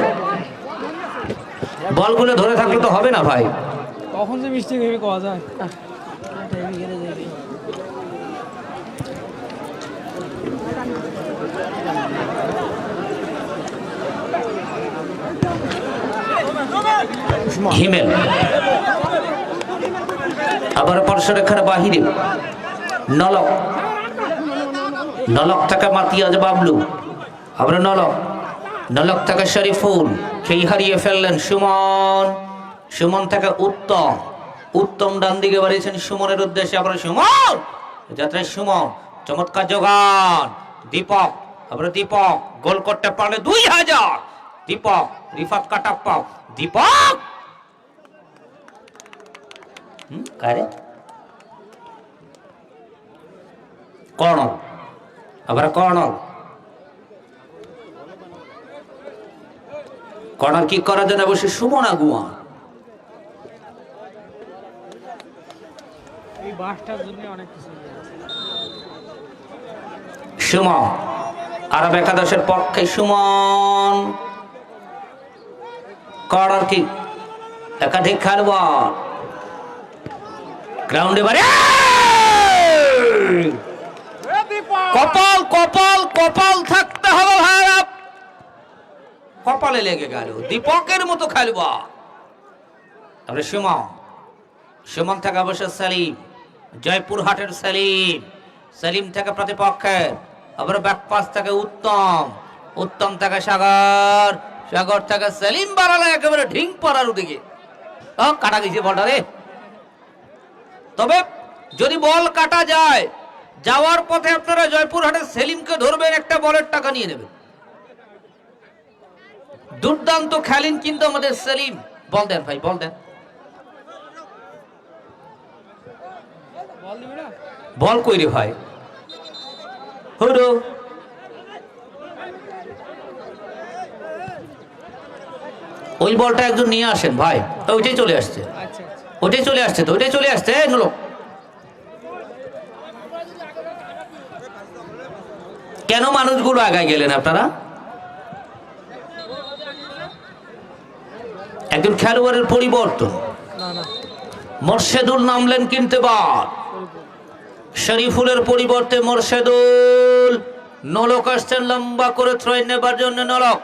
বলগুলো ধরে থাকলে তো হবে না ভাই। কখন যে মিষ্টি ভেবে পাওয়া যায় গেলে যাবে। হিমেল আবার পরশরেখার বাহিরে নলক, নলক থেকে মাতিয়াজ বাবলু, আবার নলক, নলক থেকে শরীফুল, সেই হারিয়ে ফেললেন সুমন, সুমন থেকে উত্তম, উত্তম ডান দিকে বাড়িয়েছেন সুমনের উদ্দেশ্যে, আবার সুমন যাত্রায় সুমন, চমৎকার যোগান দীপক, আবার দীপক গোল করতে পারলে 2000, দীপক রিফাত কাটাপ্পা, দীপক কারে কর্ণল, আবার কর্ণল, কর্ণল কি করার জন্য বসে সুমন আগুয়া, এই বাসটার জন্য অনেক কিছু সুমন আরব একাদশের পক্ষে সুমন, কর্ণল কি একাধিক খেলোয়াড় গ্রাউন্ডে বাড়ি, কপাল কপাল কপাল থাকতে হবে ভাইরা, কপালে লেগে গেল দীপকের মতো খেলবা। তারপরে সুমন, সুমন থেকে অবশ্য সেলিম, জয়পুরহাটের সেলিম, সেলিম থেকে প্রতিপক্ষের, আবার ব্যাকপাস থেকে উত্তম, উত্তম থেকে সাগর, সাগর থেকে সেলিম বাড়ালে একেবারে ঢিং পড়ার ওদিকে কাটা গেছে বলটা রে। তবে যদি বল কাটা যায়, যাওয়ার পথে আপনারা জয়পুরহাটের সেলিমকে ধরবেন, একটা বলের টাকা নিয়ে নেবেন। দুর্দান্ত খেলেন কিন্তু আমাদের সেলিম। বল দেন ভাই, বল দেন, বল দিবি না বল কই রে ভাই, হলো ওই বলটা একজন নিয়ে আসেন ভাই, ওইটাই চলে আসছে, আচ্ছা আচ্ছা ওইটাই চলে আসছে, তো ওইটাই চলে আসছে লোক। কেন মানুষগুলো আগায় গেলেন আপনারা? একজন খেলোয়াড়ের পরিবর্তন, না না মোর্শেদুল নামলেন কিন্তু এবার, শরীফুলের পরিবর্তে মোর্শেদুল, নলক আসছেন লম্বা করে থ্রোইন নেবার জন্য, নলক,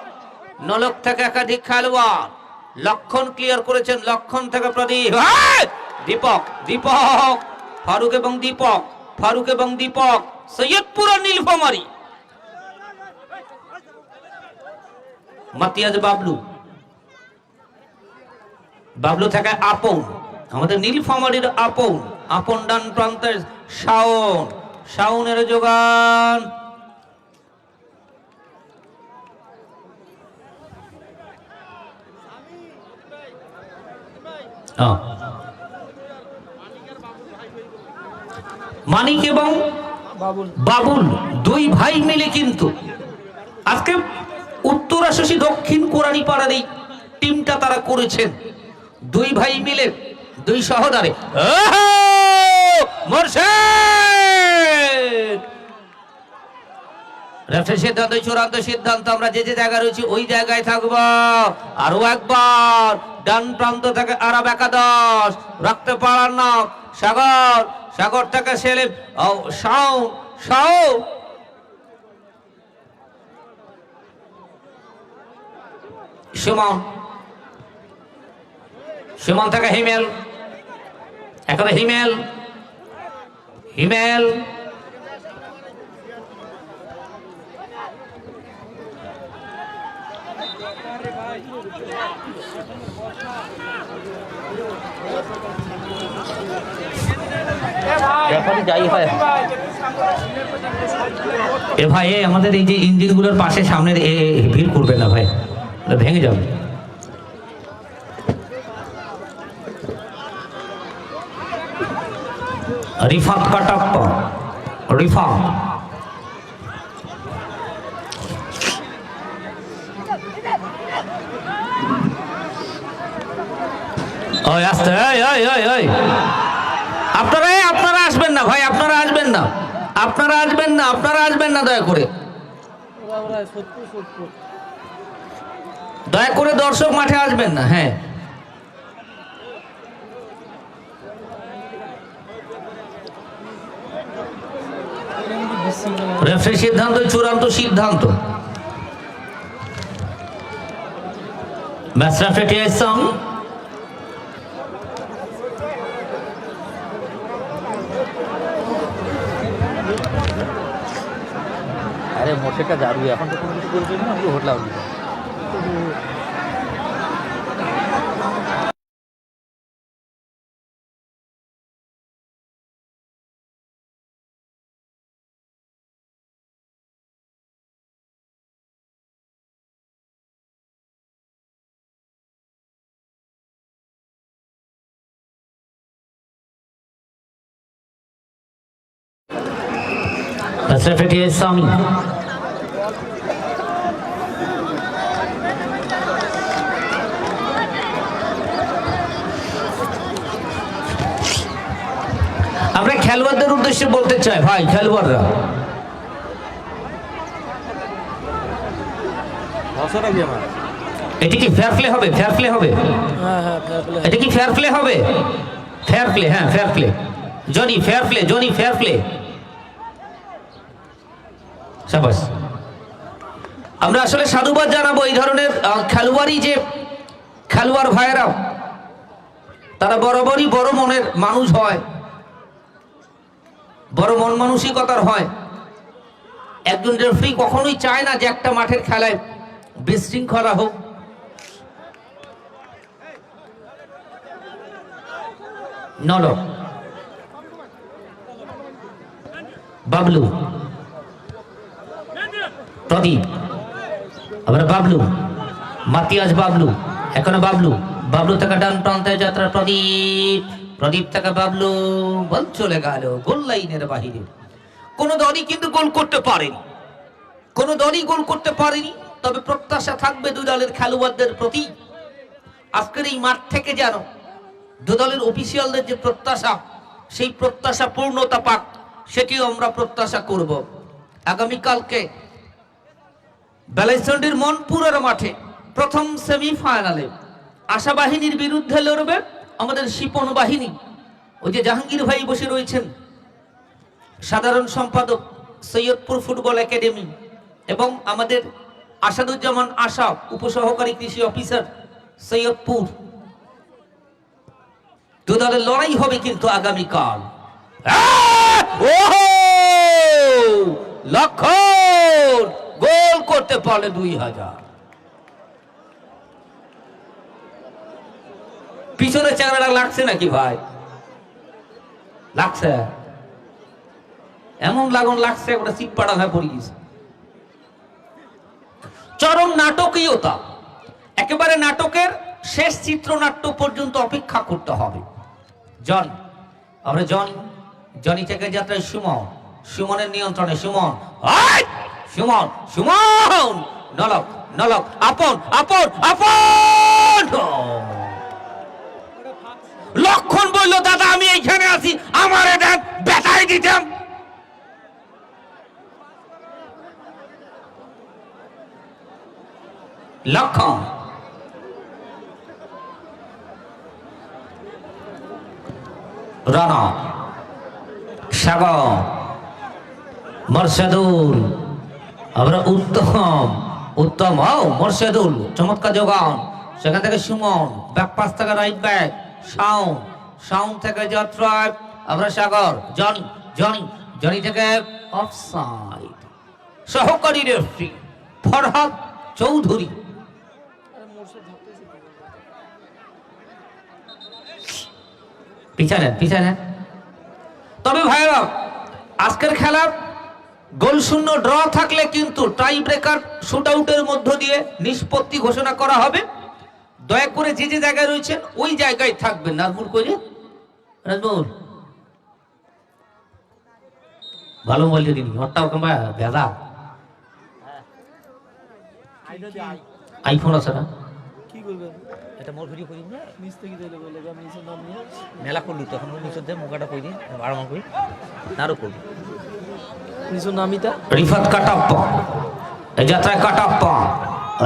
নলক থেকে একাধিক খেলোয়াড়, লক্ষণ ক্লিয়ার করেছেন, লক্ষণ থেকে প্রদীপ, দীপক, দীপক ফারুক এবং দীপক, ফারুক এবং দীপক, সৈয়দপুর আর নীলফামারী, মাতিয়াজ বাবলু, বাবলু থেকে আপন, আমাদের নীলফামারীর আপন, আপন ডান প্রান্তের শাওন, শাওনের যোগান, মানিক এবং বাবুল বাবুল দুই ভাই মিলে কিন্তু আজকে উত্তর আশাসী দক্ষিণ কোরানি পাড়ার এই টিমটা তারা করেছেন, দুই ভাই মিলে, দুই সহোদরে। সিদ্ধান্ত, চূড়ান্ত সিদ্ধান্ত, আমরা যে যে জায়গায় রয়েছি ওই জায়গায় থাকবো। আরো একবার ডান প্রান্ত থেকে আরব একাদশ, রাখতে পারার না সাগর, সাগর থেকে সেলিম, শাও শাও, সুমন, সুমন থেকে হিমেল, এখন হিমেল, হিমেল যাই হয় এ ভাই, আমাদের এই যে ইঞ্জিন গুলোর পাশে সামনে ভিড় করবে না ভাই, ভেঙে যাবে। রিফাত কাটাপ্পা, রিফাত আপনারা আসবেন না ভাই, আপনারা আসবেন না, আপনারা আসবেন না দয়া করে, ওরা 70 দয়া করে দর্শক মাঠে আসবেন না। হ্যাঁ, রেফারি সিদ্ধান্ত চূড়ান্ত সিদ্ধান্ত। ম্যাচ রেফারি এসম আরে মোটেটা জারু এখন তো কোনো কিছু করবে না, আমি হোটলাম ম্যাচ রেফারি এসম আমরা খেলোয়াড়দের উদ্দেশ্যে বলতে চাই, ভাই খেলোয়াড়রা এটি কি ফেয়ার প্লে হবে? ফেয়ার প্লে হবে? এটা কি ফেয়ার প্লে হবে? ফেয়ার প্লে, হ্যাঁ fair play. Jony fair play, Jony fair play. শাবাশ। আমরা আসলে সাধুবাদ জানাবো এই ধরনের খেলোয়াড়ই যে খেলোয়াড় ভাইয়েরা, তারা বরাবরই বড় মনের মানুষ হয়, বড় মন মানসিকতার হয়। একজন রেফারি কখনোই চায় না যে একটা মাঠের খেলায় বিশৃঙ্খলা হোক। নল বাবলু, প্রদীপ, আবার বাবলু, মাতিয়াজ বাবলু, এখনো বাবলু, বাবলু থেকে ডান প্রান্তে যাত্রা প্রদীপ, প্রদীপ থেকে বাবলু, বল চলে গেল গোল লাইনের বাহিরে। কোন দলই কিন্তু গোল করতে পারেনি, কোন দলই গোল করতে পারেনি। তবে প্রত্যাশা থাকবে দুই দলের খেলোয়াড়দের প্রতি, আজকের এই মাঠ থেকে যেন দু দলের অফিসিয়ালদের যে প্রত্যাশা, সেই প্রত্যাশা পূর্ণতা পাক, সেটিও আমরা প্রত্যাশা করব। আগামীকালকে বেলাইচন্ডির মনপুরের মাঠে প্রথম সেমিফাইনালে আশা বাহিনীর বিরুদ্ধে লড়বে আমাদের শিপন বাহিনী। ওই যে জাহাঙ্গীর ভাই বসে রয়েছেন, সাধারণ সম্পাদক সৈয়দপুর ফুটবল একাডেমি, এবং আমাদের আসাদুজ্জামান আশা, উপসহকারী কৃষি অফিসার সৈয়দপুর। দু দলের লড়াই হবে কিন্তু আগামীকাল। লক্ষণ গোল করতে পারলে 2000। পিছনে চাকরাটা লাগছে নাকি ভাই? লাগছে, এমন লাগুন লাগছে ওটা চিপপাড়া হয়ে পড়ে গেছে। চরম নাটকীয়তা, একেবারে নাটকের শেষ চিত্রনাট্য পর্যন্ত অপেক্ষা করতে হবে। জন, আমরা জনি থেকে যাত্রায় সুমন, সুমনের নিয়ন্ত্রণে সুমন, সুমন, সুমন, নলক, নলক, আপন, আপন, আপন। লক্ষণ বলল, দাদা আমি এইখানে আছি, আমার এটা বেটাই দিতাম। লক্ষণ রানা, সাগর, মর্শেদুল, আমরা উত্তম, উত্তম, মর্শেদুল চমৎকার যোগান। সেখান থেকে সুমন, ব্যাক পাস থেকে রাইট ব্যাক, শাউন, শাউন থেকে যাত্রা আমরা সাগর, জনি, জনি, জনি থেকে অফসাইড। সহকারী রেফারি ফরহাদ চৌধুরী। পিছানে পিছানে। তবে ভাইরা, আজকের খেলা গোল শূন্য ড্র থাকলে কিন্তু টাই ব্রেকার শুট আউটের মধ্য দিয়ে নিষ্পত্তি ঘোষণা করা হবে। দয়া করে যে যে জায়গায় রয়েছেন ওই জায়গায় থাকবেন। নাজমুল কই রে? নাজমুল ভালো বলতে দিন, ওরটাও কিংবা ভেজা আইফোন আছে না? কি করবেন? এটা মোর ভিডিও করি না, নিচ থেকে দিলে বলে আমি নিচের নাম নিয়ে মেলা করলু তখন ওই নিচে দিয়ে মুখাটা কই দিন, আরাম কই নারও করি নিশুন নামিতা রিফাত কাটাপ্পা এই যাত্রায় কাটাপ্পা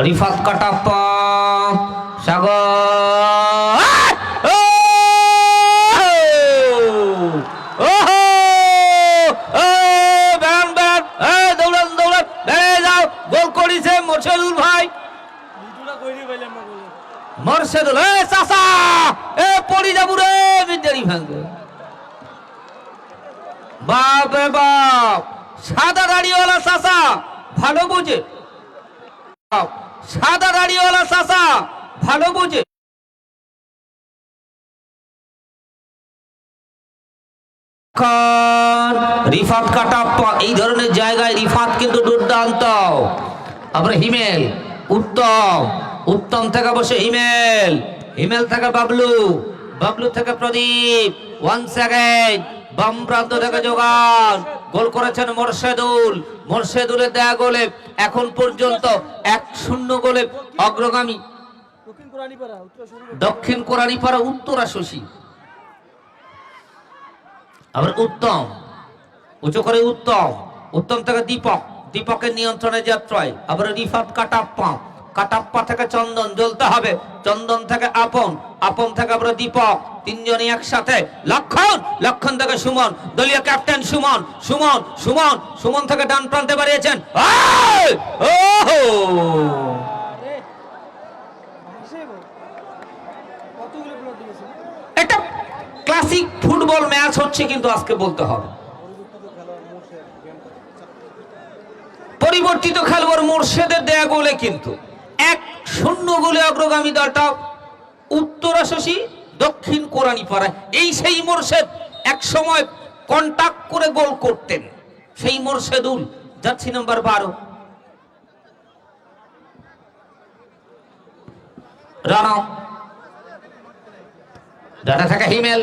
রিফাত কাটাপ্পা সাগর দৌড়ান দৌড়ান বেড়ে যাও গোল করেছে মোর্শেদুল ভাই দুটোটা কইরে পাইলাম না বলে মোর্শেদুল এ চাচা এ পড়ি যাবো রে বিদ্যারি ভাঙবে বাপ রে বাপ সাদা দাড়িওয়ালা চাচা ভালো বোঝে সাদা দাড়িওয়ালা চাচা ভালো বোঝে রিফাত কাটাপ্পা এই ধরনের জায়গায় রিফাত কিন্তু দুর্দান্ত আবার হিমেল উত্তম উত্তম থেকে বসে হিমেল হিমেল থেকে বাবলু বাবলু থেকে প্রদীপ ওয়ান সেকেন্ড বাম প্রান্ত থেকে যোগান গোল করেছেন মোর্শেদুল মোর্শেদুলের দেয়া গোলে এখন পর্যন্ত 1-0 গোলে অগ্রগামী দক্ষিণ কোরানীপাড়া উত্তরা শশী আবার উত্তম উঁচু করে উত্তম উত্তম থেকে দীপক দীপকের নিয়ন্ত্রণে যাত্রায় আবার রিফাত কাটাপ্পা কাটাপ্পা থেকে চন্দন জ্বলতে হবে চন্দন থেকে আপন আপন থেকে আবার দীপক তিনজনই একসাথে লক্ষণ লক্ষণ থেকে সুমন দলীয় ক্যাপ্টেন সুমন সুমন সুমন সুমন থেকে ডান প্রান্তে বাড়িয়েছেন একটা ক্লাসিক ফুটবল ম্যাচ হচ্ছে কিন্তু আজকে বলতে হবে পরিবর্তিত খেলোয়াড় মোর্শেদের দেয়া গোলে কিন্তু 1-0 গোলে অগ্রগামী দলটা উত্তরা শশী দক্ষিণ কোরানীপাড়া এই সেই মোর্শেদ এক সময় কন্টাক্ট করে গোল করতেন সেই Morshedul jersey number 12 Rana data থেকে হিমেল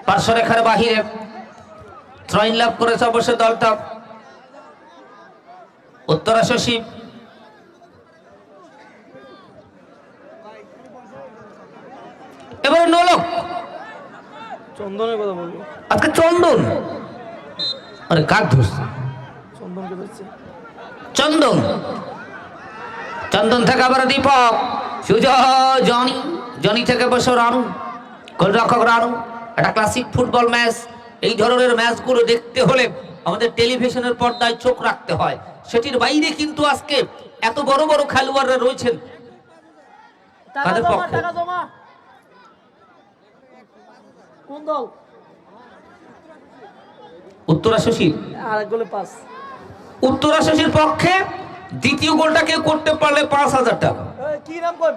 পার্শ্বরেখার বাহিরে ত্রয়ীন লাভ করেছে অবশ্য দলটা উত্তরা শশী এবারে নোলক চন্দনের কথা বলবো আজকে চন্দন আরে কাক ধরছে চন্দনকে ধরছে চন্দন চন্দন থেকে আবার দীপক সুজয় জনি জনি থেকে বসে রানু গোলরক্ষক রানু একটা ক্লাসিক ফুটবল ম্যাচ এই ধরনের ম্যাচগুলো দেখতে হলে আমাদের টেলিভিশনের পর্দায় চোখ রাখতে হয় সেটির বাইরে কিন্তু আজকে এত বড় বড় খেলোয়াড়রা রয়েছেন তাদের পক্ষে কোন দল উত্তরা শশী আরেক গোলে পাস উত্তরা শশীর পক্ষে দ্বিতীয় গোলটা কেউ করতে পারলে 5,000 টাকা কি নাম কোন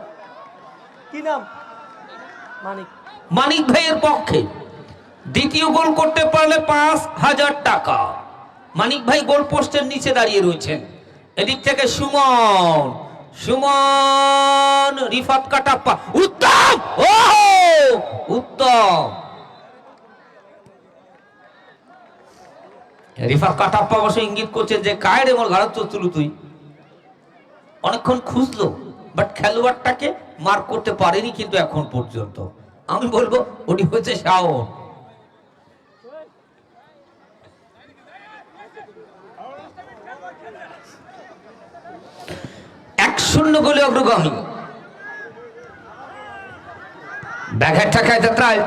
কি নাম মানিক মানিক ভাইয়ের পক্ষে দ্বিতীয় গোল করতে পারলে 5,000 টাকা মানিক ভাই গোল পোস্টের নিচে দাঁড়িয়ে রয়েছেন এদিক থেকে সুমন সুমন রিফাত কাটাপ্পা উত্তম ও উত্তম রিফাত কাটাপ্পা অবশ্য ইঙ্গিত করছে যে কায়রে মোর ঘাড়ত তুলু তুই অনেকক্ষণ খুঁজলো বাট খেলোয়াড়টাকে মার্ক করতে পারেনি কিন্তু এখন পর্যন্ত আমি বলবো ওটি হচ্ছে শাওন 1-0 গোলে অগ্রগামী ব্যাঘাত ঠেকায় যাত্রায়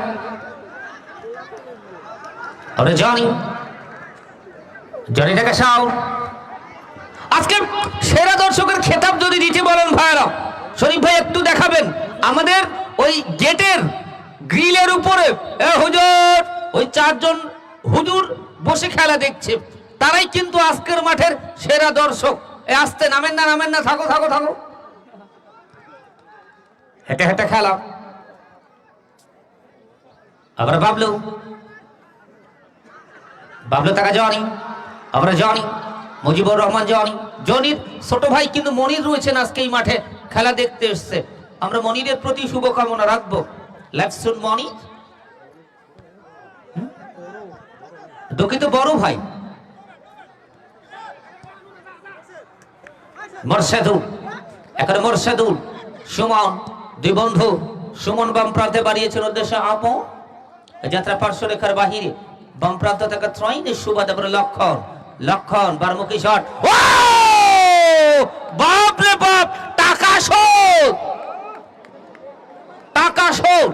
আমরা জানি জনিটাকে শাওন আজকে সেরা দর্শকের খেতাব যদি দিতে বলেন ভাইরা শরীফ ভাই একটু দেখাবেন আমাদের ওই গেটের গ্রিলের উপরে হুজুর ওই 4 জন হুজুর বসে খেলা দেখছে তারাই কিন্তু আজকের মাঠের সেরা দর্শক আসতে নামেন না থাকো থাকো থাকো হেঁটে হেঁটে খেলা আবার বাবলু বাবলু টাকা জনি আমরা জনি মুজিবুর রহমান জনি জনির ছোট ভাই কিন্তু মনির রয়েছেন আজকে এই মাঠে খেলা দেখতে এসছে আমরা মনিরের প্রতি শুভকামনা রাখবো লেটস শুন মনি দুঃখিত বড় ভাই মোর্শেদুল এখানে মোর্শেদুল সুমন দুই বন্ধু সুমন বাম প্রান্তে বাড়িয়েছেন উদ্দেশ্য আপন যাত্রা পার্শ্বরেখার বাহিরে বাম প্রান্ত থেকে ত্রয়ীনের সুবাদ এবারে লক্ষণ, লক্ষণ বারমুখী শট, ও বাপ রে বাপ, টাকা শোধ, টাকা শোধ,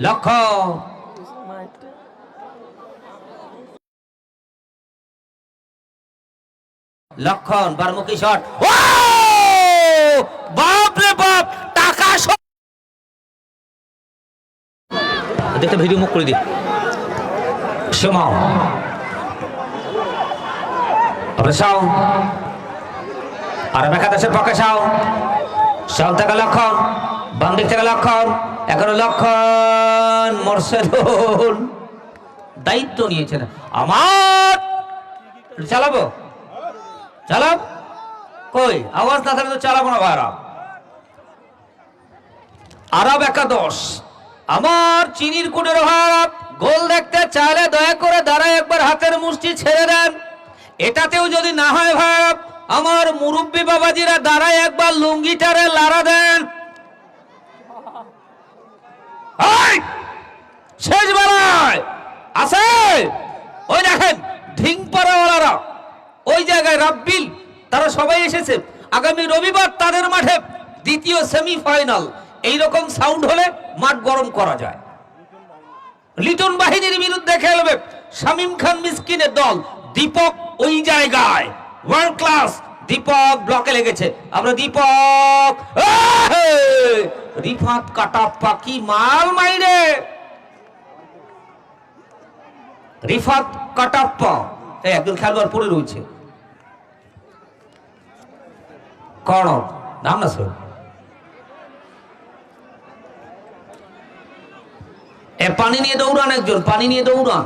লক্ষণ, লক্ষণ বারমুখী শট, ও বাপ রে বাপ, টাকা শোধ। দেখতে ভিডিও মুখ করে দি সীমাও আপনি সাও আর একাদশের পক্ষে সাও, সাও থেকে লক্ষণ, বাম দিক থেকে লক্ষণ, এখনো লক্ষণ মোরশেদুল দায়িত্ব নিয়েছেন আমার, চালাবো চালাব, কই আওয়াজ না থাকলে তো চালাবো না ভাইরা। আরব একাদশ আমার চিনির কুটের ভাব, গোল দেখতে চাইলে দয়া করে দাঁড়ায় একবার হাতের মুষ্টি ছেড়ে দেন, এটাতেও যদি না হয় ভাব আমার মুরব্বী বাবাজিরা দাঁড়ায় একবার লুঙ্গিটারে লাড়া দেন। শেষ বেলায় আছে ওই দেখেন ঢিংপাড়াওয়ালারা, ওই জায়গায় রাব্বিল তারা সবাই এসেছে। আগামী রবিবার তাদের মাঠে দ্বিতীয় সেমিফাইনাল। এইরকম সাউন্ড হলে মাঠ গরম করা যায়। লিটন বাহিনীর বিরুদ্ধে খেলবে শামীম খান মিসকিনের দল। দীপক ওই জায়গায় ওয়ার্ল্ড ক্লাস, দীপক ব্লকে লেগেছে। আমরা দীপক রিফাত কাটাপ্পা কি মাল মাইরে, রিফাত কাটাপ্পা একজন খেলোয়াড় পড়ে রয়েছে, কর্ণব নাম না স্যার, পানি নিয়ে দৌড়ান, একজন পানি নিয়ে দৌড়ান।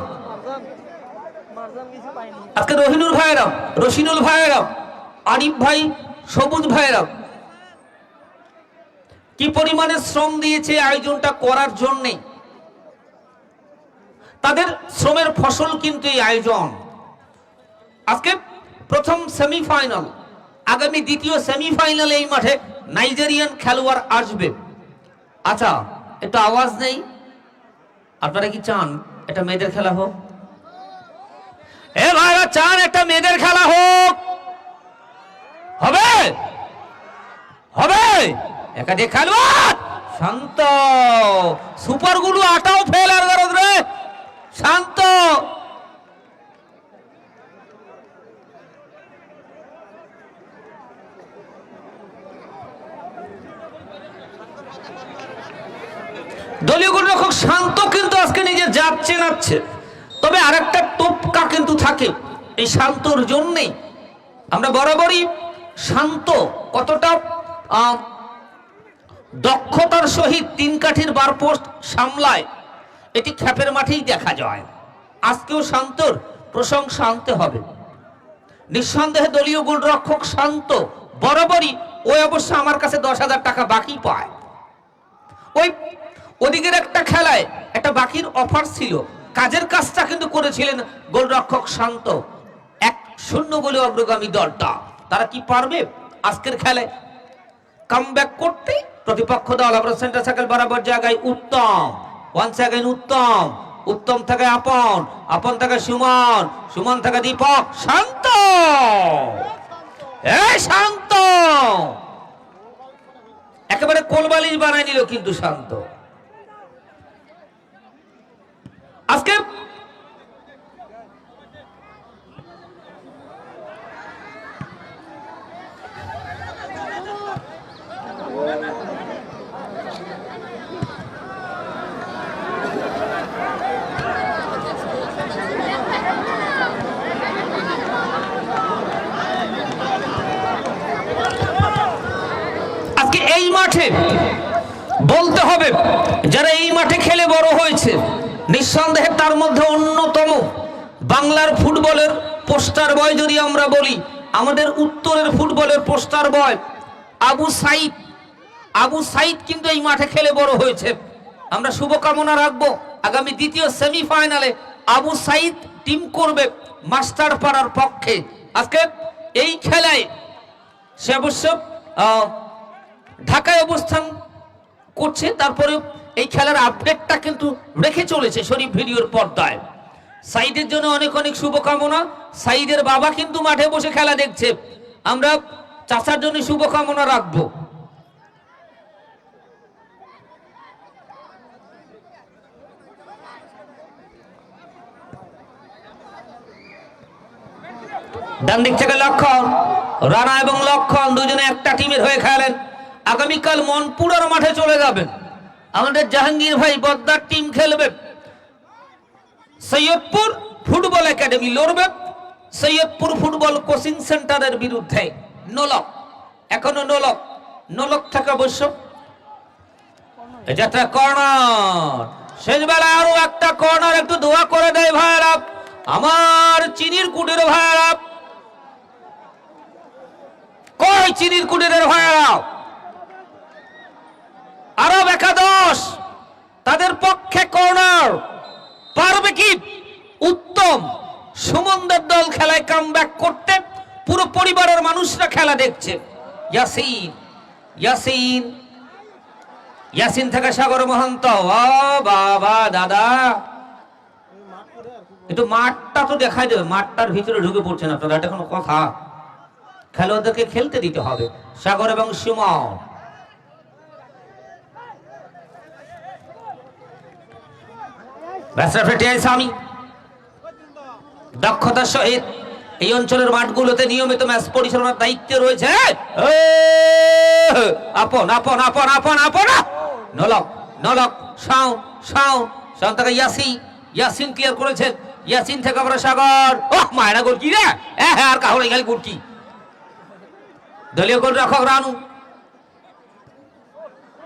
আজকে রহিনুল ভাইয়েরা, রশিনুল ভাইয়েরা, আরিফ ভাই, সবুজ ভাইয়েরা কি পরিমাণে শ্রম দিয়েছে আয়োজনটা করার জন্যে। তাদের শ্রমের ফসল কিন্তু এই আয়োজন। আজকে প্রথম সেমিফাইনাল, আগামী দ্বিতীয় সেমিফাইনালে এই মাঠে নাইজেরিয়ান খেলোয়াড় আসবে। আচ্ছা একটু আওয়াজ নেই, আপনারা কি চান এটা মেয়েদের খেলা হোক? এ ভাইরা চান একটা মেয়েদের খেলা হোক? হবে হবে, একাধিক খেলোয়াড় শান্ত, সুপার গুলো আটাও ফেল আর রে শান্ত। দলীয় গোলরক্ষক শান্ত কিন্তু আজকে নিজে যাচ্ছে নাচ্ছে, তবে আরেকটা টোপকা কিন্তু থাকে এই শান্তর জন্যেই। আমরা বরাবরই শান্ত কতটা দক্ষতার সহিত তিন কাঠির বার পোস্ট সামলায় এটি খ্যাপের মাঠেই দেখা যায়। আজকেও শান্তর প্রশংসা আনতে হবে। নিঃসন্দেহে দলীয় গোলরক্ষক শান্ত বরাবরই, ওই অবশ্য আমার কাছে 10,000 টাকা বাকি পায়। ওই ওদিকের একটা খেলায় একটা বাকির অফার ছিল, কাজের কাজটা কিন্তু করেছিলেন গোলরক্ষক শান্ত। 1-0 গোলে অগ্রগামী দলটা, তারা কি পারবে আজকের খেলায় কামব্যাক করতে? প্রতিপক্ষ দল আবার সেন্টার সার্কেল বরাবর জায়গায় উত্তম, ওয়ান্স অ্যাগেন উত্তম, উত্তম থেকে আপন, আপন থেকে সুমন, সুমন থেকে দীপক, শান্ত, এই শান্ত একেবারে কোলবালিশ বানায় নিল কিন্তু শান্ত। আজকে এই মাঠে বলতে হবে যারা এই মাঠে খেলে বড় হয়েছে, নিঃসন্দেহে তার মধ্যে অন্যতম বাংলার ফুটবলের পোস্টার বয় যদি আমরা বলি, আমাদের উত্তরের ফুটবলের পোস্টার বয় আবু সাইদ। আবু সাইদ কিন্তু এই মাঠে খেলে বড় হয়েছে। আমরা শুভকামনা রাখবো আগামী দ্বিতীয় সেমিফাইনালে আবু সাইদ টিম করবে মাস্টারপাড়ার পক্ষে। আজকে এই খেলায় সে অবশ্য ঢাকায় অবস্থান করছে, তারপরে এই খেলার আপডেটটা কিন্তু রেখে চলেছে শরীফ ভিডিওর পর্দায়। সাইদের জন্য অনেক অনেক শুভকামনা। সাইদের বাবা কিন্তু মাঠে বসে খেলা দেখছে, আমরা চাচার জন্য শুভকামনা রাখবো। ডান দিক থেকে লক্ষণ, রানা এবং লক্ষণ দুজনে একটা টিমের হয়ে খেলেন। আগামীকাল মনপুরার মাঠে চলে যাবেন। আমাদের জাহাঙ্গীর ভাই বদ্দার টিম খেলবে। সৈয়দপুর ফুটবল একাডেমি লড়বে সৈয়দপুর ফুটবল কোচিং সেন্টারের বিরুদ্ধে। নোলক, এখনো নোলক, নোলক থেকে অবশ্য এটা কর্নার। শেষ বেলায় আরো একটা কর্নার, একটু দোয়া করে দেয় ভাইয়েরা, আমার চিনির কুটির ভাইয়েরা, কই চিনির কুটিরের ভাইয়েরা, আরব একাদশ তাদের পক্ষে কর্নার পারবে কি? উত্তম সুমনদের দল খেলায় কামব্যাক করতে, পুরো পরিবারের মানুষরা খেলা দেখছে। ইয়াসিন, ইয়াসিন, ইয়াসিন থেকে সাগর মহন্ত। ও বাবা দাদা, একটু মাঠটা তো দেখাই দেবে, মাঠটার ভিতরে ঢুকে পড়ছেন আপনারা, এটা কোনো কথা? খেলোয়াড়দেরকে খেলতে দিতে হবে। সাগর এবং সুমন, স্বামী দক্ষতার সহিত এই অঞ্চলের মাঠগুলোতে নিয়মিত ম্যাচ পরিচালনার দায়িত্বে রয়েছে। আপন আপন আপন আপন আপন নলক, নলক, শাও শাও শাও থেকে ইয়াসি, ইয়াসিন ক্লিয়ার করেছেন। ইয়াসিন থেকে আমরা সাগর। ওহ মায়না গোল কি রে, আর কাহলে গেল গোল কি? দলীয় গোলরক্ষক রানু,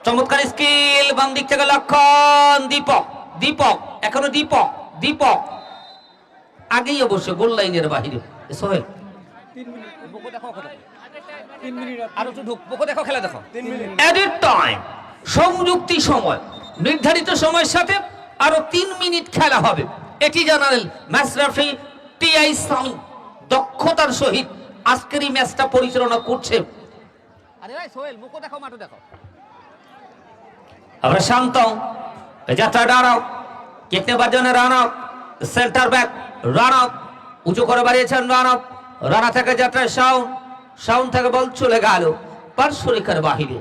চমৎকার স্কিল। বাম দিক থেকে লক্ষণ, দীপক, দীপক, এখনো দীপক, দীপক আগেই অবশ্য গোল লাইনের বাহিরে। সোহেল সংযুক্তি সময়, নির্ধারিত সময়ের সাথে আরো 3 মিনিট খেলা হবে, এটি জানালেন ম্যাচ রেফারি টিআই সামি। দক্ষতার সহিত আজকের এই ম্যাচটা পরিচালনা করছে। আমরা শান্ত যাত্রা দাঁড়াও, কিতনে বাজনে রানা, সেন্টার ব্যাক রানা উঁচু করে বাড়িয়েছেন। রানা, রানা থেকে যাত্রা শাউন, শাউন থেকে বল চলে গেল পার্শ্বরেখার বাহিরে।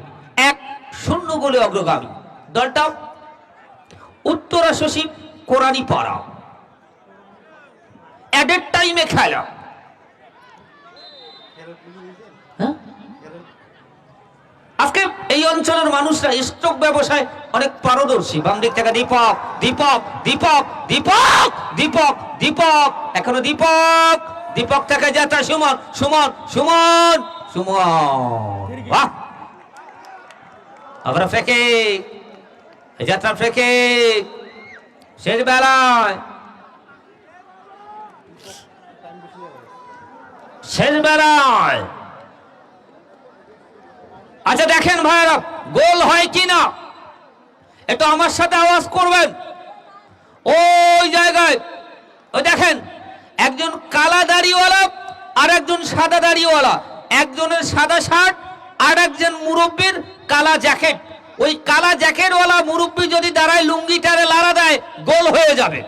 1-0 গোলে অগ্রগামী দলটা। উত্তরা শশী কোরআনী পাড়া, অ্যাডেড টাইমে খেলা। আজকে এই অঞ্চলের মানুষরা স্টক ব্যবসায় অনেক পারদর্শী। বাম দিক থেকে দীপক, দীপক, দীপক, দীপক, দীপক, দীপক, এখনো দীপক, দীপক থেকে যাত্রা সুমন, সুমন, সুমন, সুমন। বাহ, আমরা ফেকে যাত্রা ফেকে শেষ বেলায়, শেষ বেলায়। আচ্ছা দেখেন ভাইরা, গোল হয় কিনা একটু আমার সাথে আওয়াজ করবেন। ওই জায়গায় ওই দেখেন, একজন কালা দাড়িওয়ালা আর একজন সাদা দাড়িওয়ালা, একজনের সাদা শার্ট আর একজন মুরব্বীর কালা জ্যাকেট। ওই কালা জ্যাকেটওয়ালা মুরব্বী যদি দাঁড়ায় লুঙ্গিটারে লাড়া দেয়, গোল হয়ে যাবে।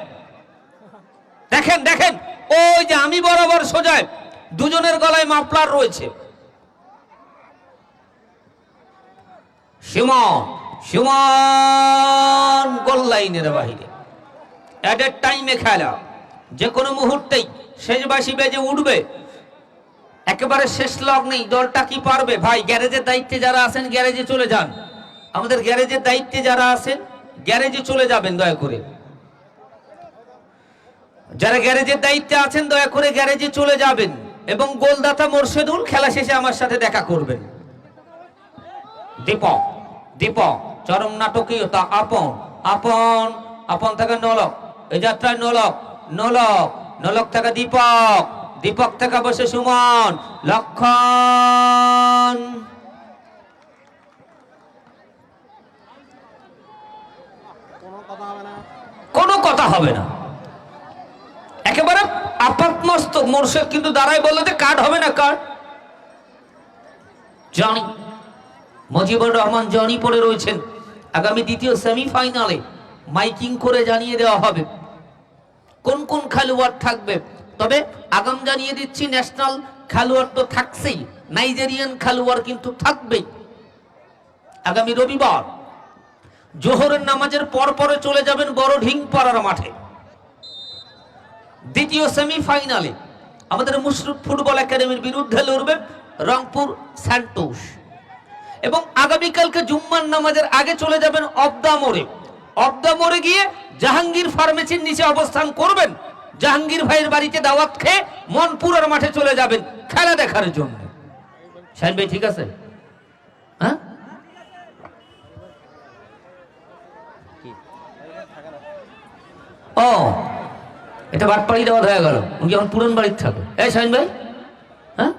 দেখেন দেখেন, ওই যে আমি বরাবর সোজায় দুজনের গলায় মাফলার রয়েছে। সুমন, সুমন গোল লাইনের বাহিরে, অ্যাডেড টাইমে খেলা। যে কোনো মুহূর্তেই শেষ বাঁশি বেজে উঠবে, একেবারে শেষ লগ্নেই দলটা কি পারবে। ভাই গ্যারেজের দায়িত্বে যারা আছেন গ্যারেজে চলে যান, আমাদের গ্যারেজের দায়িত্বে যারা আছেন গ্যারেজে চলে যাবেন দয়া করে। যারা গ্যারেজের দায়িত্বে আছেন দয়া করে গ্যারেজে চলে যাবেন, এবং গোলদাতা মোর্শেদুল খেলা শেষে আমার সাথে দেখা করবেন। দীপক, দীপক চরম নাটকীয়তা। আপন, আপন, আপন থেকে নলক, এই যাত্রায় নলক, নলক, নলক থেকে দীপক, দীপক থেকে বসে সুমন, লক্ষণ। কোনো কথা হবে না, একেবারে আপাতমস্তক। মোর্শেদ কিন্তু দাঁড়ায় বললো যে কার্ড হবে না, card. Johnny, Mujibur Rahman Johnny পড়ে রয়েছেন আগামী দ্বিতীয় সেমিফাইনালে মাইকিং করে জানিয়ে দেওয়া হবে কোন কোন খেলোয়াড় থাকবে। তবে আগাম জানিয়ে দিচ্ছি, ন্যাশনাল খেলোয়াড় তো থাকছেই, নাইজেরিয়ান খেলোয়াড় কিন্তু থাকবেই। আগামী রবিবার জোহরের নামাজের পর পরে চলে যাবেন বড় ঢিংপাড়ার মাঠে। দ্বিতীয় সেমিফাইনালে আমাদের মুশরুফ ফুটবল একাডেমির বিরুদ্ধে লড়বে রংপুর স্যান্টোস। এবং আগামীকালকে জুম্মার নামাজের আগে চলে যাবেন অবদা মোড়ে। অবদা মোড়ে গিয়ে জাহাঙ্গীর ফার্মেসির নিচে অবস্থান করবেন। জাহাঙ্গীর ভাইয়ের বাড়িতে দাওয়াত খেয়ে মনপুরার মাঠে চলে যাবেন খেলা দেখার জন্য। শাহিন ভাই ঠিক আছে? হ্যাঁ, ও এটা বাটপাড়ি দেওয়া হয়ে গেল, উনি এখন পুরন বাড়িতে থাকে। এই শাহিন ভাই, হ্যাঁ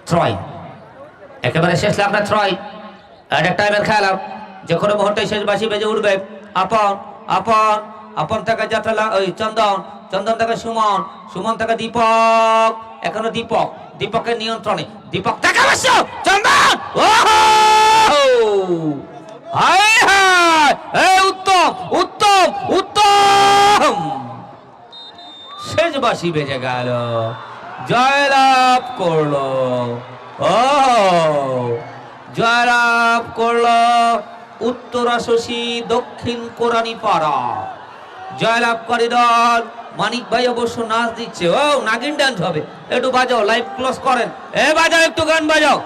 ছয় একেবারে শেষ লাগনা ছয় একটা টাইমের খেলা, যে কোনো মুহূর্তে শেষ বাসি বেজে উঠবে। আপন আপন আপন থেকে যাত্রা ওই চন্দন, চন্দন থেকে সুমন, সুমন থেকে দীপক, এখনো দীপক, দীপকের নিয়ন্ত্রণে দীপক থেকে বসো চন্দন। হায় হায়, এই উত্তম উত্তম উত্তম, শেষ বাসি বেজে গেল, জয়লাভ করলো। ও জয়লাভ করলো উত্তরা শশী দক্ষিণ কোরানি পাড়া। জয়লাভকারী দল মানিক ভাই অবশ্য নাচ দিচ্ছে। ও নাগিন ডান্স হবে, একটু বাজাও, লাইভ ক্লোজ করেন, এ বাজাও একটু গান বাজাও।